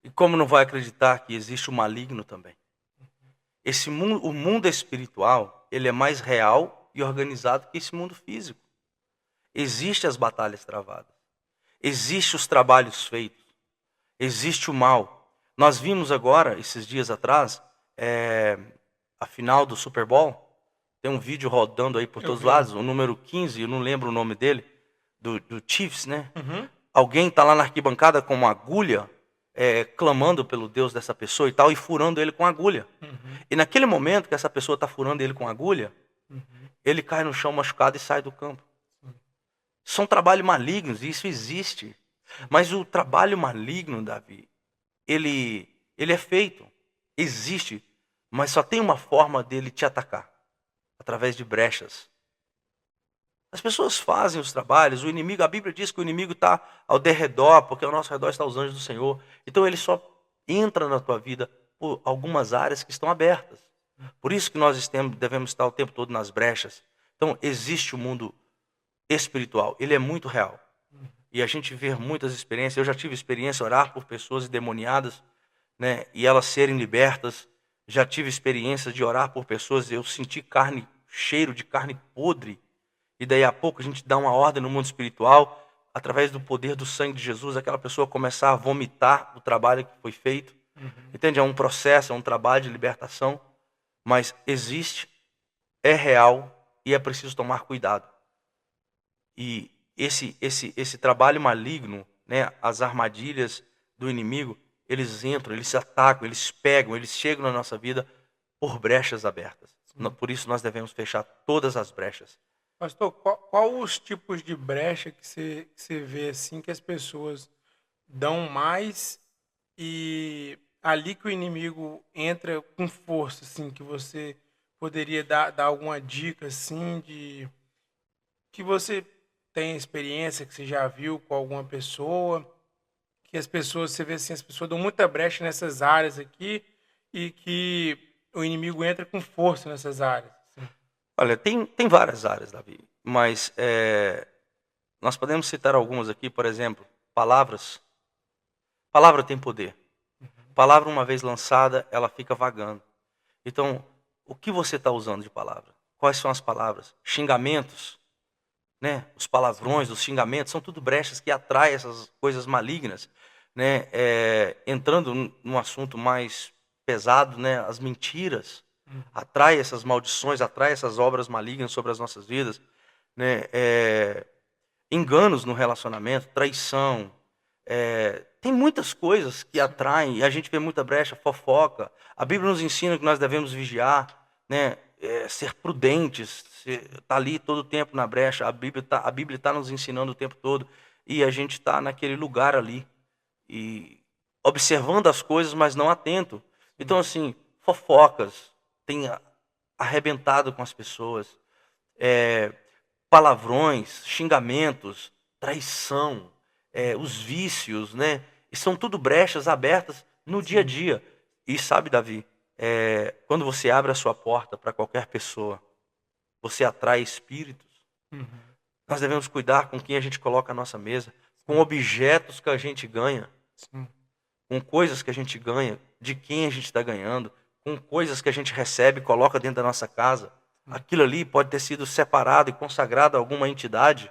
E como não vai acreditar que existe o maligno também? O mundo espiritual, ele é mais real e organizado que esse mundo físico. Existem as batalhas travadas. Existem os trabalhos feitos. Existe o mal. Nós vimos agora, esses dias atrás, a final do Super Bowl. Tem um vídeo rodando aí por todos os lados. O número 15, eu não lembro o nome dele, do Chiefs, né? Alguém está lá na arquibancada com uma agulha, clamando pelo Deus dessa pessoa e tal, e furando ele com agulha. E naquele momento que essa pessoa está furando ele com agulha, ele cai no chão machucado e sai do campo. São trabalhos malignos, e isso existe. Mas o trabalho maligno, Davi, ele é feito, existe mas só tem uma forma dele te atacar, através de brechas. As pessoas fazem os trabalhos, o inimigo, a Bíblia diz que o inimigo está ao derredor, porque ao nosso redor estão os anjos do Senhor. Então ele só entra na tua vida por algumas áreas que estão abertas. Por isso que nós devemos estar o tempo todo nas brechas. Então existe o mundo espiritual, ele é muito real. E a gente vê muitas experiências. Eu já tive experiência orar por pessoas endemoniadas, né, e elas serem libertas. Já tive experiência de orar por pessoas e eu senti carne, cheiro de carne podre. E daí a pouco a gente dá uma ordem no mundo espiritual, através do poder do sangue de Jesus, aquela pessoa começar a vomitar o trabalho que foi feito. Entende? É um processo, é um trabalho de libertação, mas existe, é real e é preciso tomar cuidado. E esse trabalho maligno, né, as armadilhas do inimigo, eles entram, eles atacam, eles pegam, eles chegam na nossa vida por brechas abertas. Por isso nós devemos fechar todas as brechas. Pastor, qual os tipos de brecha que você vê assim que as pessoas dão mais e ali que o inimigo entra com força, assim, que você poderia dar alguma dica assim de que você tem experiência, que você já viu com alguma pessoa, que as pessoas, você vê assim, as pessoas dão muita brecha nessas áreas aqui e que o inimigo entra com força nessas áreas. Assim. Olha, tem várias áreas, Davi, mas nós podemos citar algumas aqui, por exemplo, palavras. Palavra tem poder. Palavra, uma vez lançada, ela fica vagando. Então, o que você está usando de palavra? Quais são as palavras? Xingamentos, né? Os palavrões, os xingamentos, são tudo brechas que atraem essas coisas malignas, né? Entrando num assunto mais pesado, né? As mentiras atrai essas maldições, atrai essas obras malignas sobre as nossas vidas, né? Enganos no relacionamento, traição, tem muitas coisas que atraem, e a gente vê muita brecha, fofoca. A Bíblia nos ensina que nós devemos vigiar, né? Ser prudentes, estar ali todo o tempo na brecha. A Bíblia tá nos ensinando o tempo todo, e a gente está naquele lugar ali, e observando as coisas, mas não atento. Então, assim, fofocas tem arrebentado com as pessoas, é, palavrões, xingamentos, traição, os vícios, né? E são tudo brechas abertas no dia a Sim. dia. E sabe, Davi, quando você abre a sua porta para qualquer pessoa, você atrai espíritos. Uhum. Nós devemos cuidar com quem a gente coloca à nossa mesa, com Sim. objetos que a gente ganha, Sim. com coisas que a gente ganha, de quem a gente está ganhando, com coisas que a gente recebe e coloca dentro da nossa casa. Aquilo ali pode ter sido separado e consagrado a alguma entidade,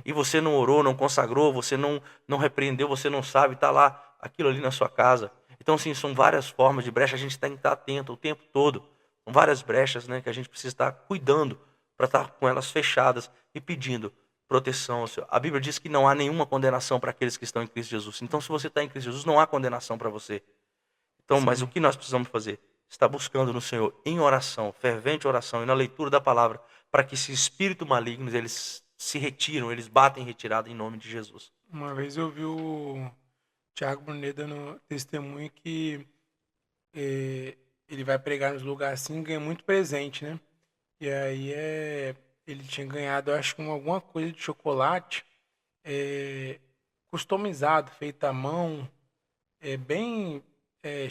e você não orou, não consagrou, você não repreendeu, você não sabe, está lá aquilo ali na sua casa. Então, assim, são várias formas de brecha, a gente tem que estar atento o tempo todo. São várias brechas, né, que a gente precisa estar cuidando para estar com elas fechadas e pedindo proteção ao Senhor. A Bíblia diz que não há nenhuma condenação para aqueles que estão em Cristo Jesus. Então, se você está em Cristo Jesus, não há condenação para você. Então, mas o Sim. que nós precisamos fazer? Está buscando no Senhor em oração, fervente oração e na leitura da palavra, para que esse espírito maligno, eles se retiram, eles batem em retirada em nome de Jesus. Uma vez eu vi o Tiago Brunet dando testemunho que ele vai pregar nos lugares assim e ganha muito presente, né? E aí ele tinha ganhado, eu acho, alguma coisa de chocolate é, customizado, feito à mão, bem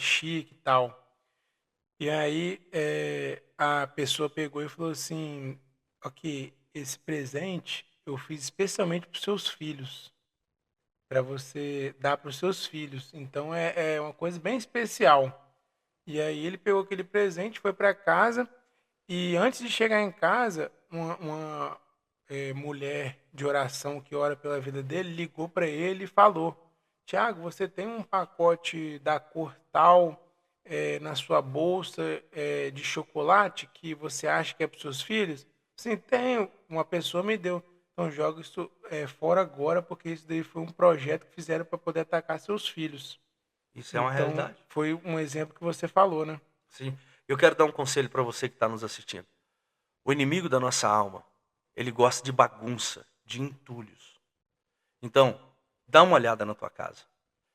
chique e tal. E aí a pessoa pegou e falou assim, ok, esse presente eu fiz especialmente para os seus filhos, para você dar para os seus filhos. Então é uma coisa bem especial. E aí ele pegou aquele presente, foi para casa e antes de chegar em casa, uma mulher de oração que ora pela vida dele ligou para ele e falou: Tiago, você tem um pacote da cor tal na sua bolsa de chocolate que você acha que é para os seus filhos? Sim, tenho. Uma pessoa me deu. Então joga isso fora agora, porque isso daí foi um projeto que fizeram para poder atacar seus filhos. Isso é uma Então realidade. foi um exemplo que você falou, né? Sim. Eu quero dar um conselho para você que está nos assistindo. O inimigo da nossa alma, ele gosta de bagunça, de entulhos. Então, dá uma olhada na tua casa.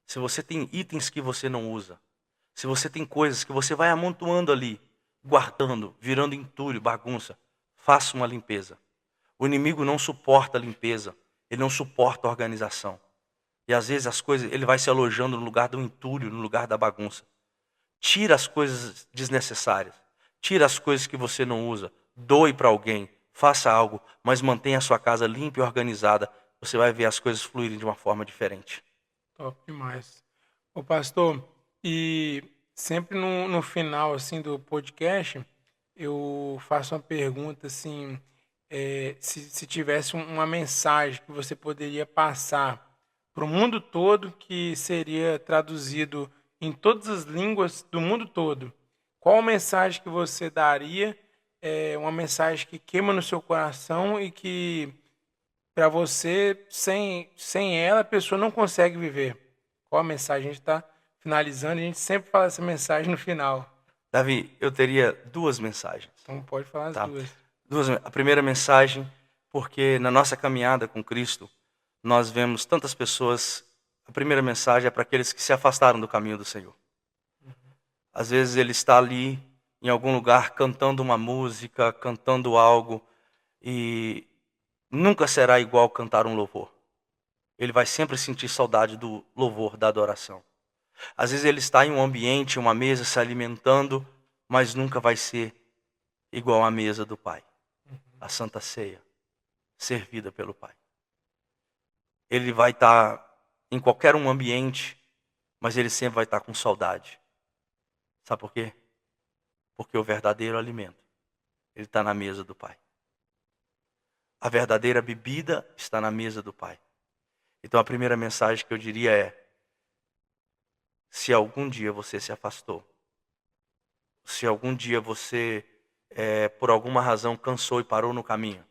Se você tem itens que você não usa, se você tem coisas que você vai amontoando ali, guardando, virando entulho, bagunça, faça uma limpeza. O inimigo não suporta a limpeza, ele não suporta a organização. E às vezes as coisas, ele vai se alojando no lugar do entulho, no lugar da bagunça. Tira as coisas desnecessárias, tira as coisas que você não usa, doe para alguém, faça algo, mas mantenha a sua casa limpa e organizada. Você vai ver as coisas fluírem de uma forma diferente. Top demais. Ô pastor, e sempre no final assim do podcast, eu faço uma pergunta assim, se tivesse uma mensagem que você poderia passar para o mundo todo, que seria traduzido em todas as línguas do mundo todo, qual a mensagem que você daria? Uma mensagem que queima no seu coração e que para você, sem ela, a pessoa não consegue viver. Qual a mensagem? A gente está finalizando e a gente sempre fala essa mensagem no final. Davi, eu teria duas mensagens. Então pode falar as Tá? duas. A primeira mensagem, porque na nossa caminhada com Cristo, nós vemos tantas pessoas. A primeira mensagem é para aqueles que se afastaram do caminho do Senhor. Às vezes ele está ali em algum lugar cantando uma música, cantando algo, e nunca será igual cantar um louvor. Ele vai sempre sentir saudade do louvor, da adoração. Às vezes ele está em um ambiente, uma mesa, se alimentando, mas nunca vai ser igual à mesa do Pai. A Santa Ceia, servida pelo Pai. Ele vai estar em qualquer um ambiente, mas ele sempre vai estar com saudade. Sabe por quê? Porque o verdadeiro alimento, ele está na mesa do Pai. A verdadeira bebida está na mesa do Pai. Então a primeira mensagem que eu diria é: se algum dia você se afastou, se algum dia você, por alguma razão, cansou e parou no caminho,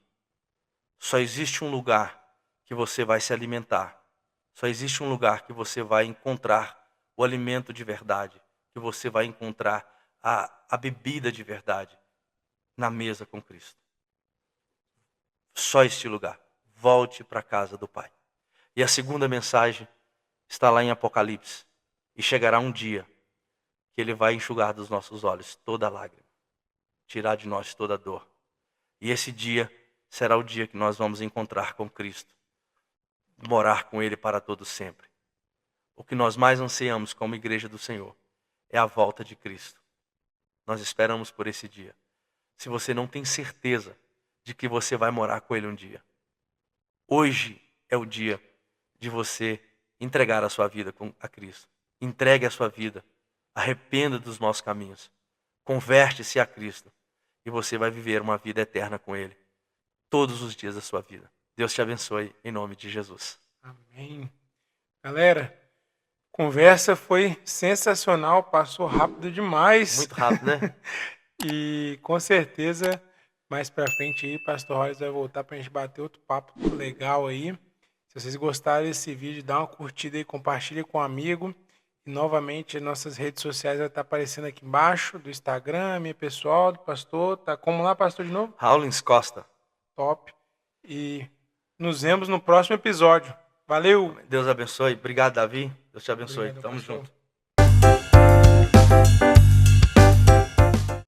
só existe um lugar que você vai se alimentar. Só existe um lugar que você vai encontrar o alimento de verdade, que você vai encontrar a bebida de verdade na mesa com Cristo. Só este lugar. Volte para a casa do Pai. E a segunda mensagem está lá em Apocalipse. E chegará um dia que Ele vai enxugar dos nossos olhos toda lágrima, tirar de nós toda dor. E esse dia será o dia que nós vamos encontrar com Cristo, morar com Ele para todo sempre. O que nós mais ansiamos como igreja do Senhor é a volta de Cristo. Nós esperamos por esse dia. Se você não tem certeza de que você vai morar com Ele um dia, hoje é o dia de você entregar a sua vida a Cristo. Entregue a sua vida, arrependa dos maus caminhos, converte-se a Cristo e você vai viver uma vida eterna com Ele, todos os dias da sua vida. Deus te abençoe em nome de Jesus. Amém. Galera, conversa foi sensacional, passou rápido demais. Muito rápido, né? E com certeza, mais pra frente aí, Pastor Hollis vai voltar pra gente bater outro papo legal aí. Se vocês gostaram desse vídeo, dá uma curtida aí, compartilha com um amigo. E novamente, nossas redes sociais vai estar aparecendo aqui embaixo, do Instagram, minha pessoal, do pastor. Tá como lá, pastor, de novo? Raulins Costa. Top. E nos vemos no próximo episódio. Valeu! Deus abençoe. Obrigado, Davi. Deus te abençoe. Obrigado, Tamo pastor. junto.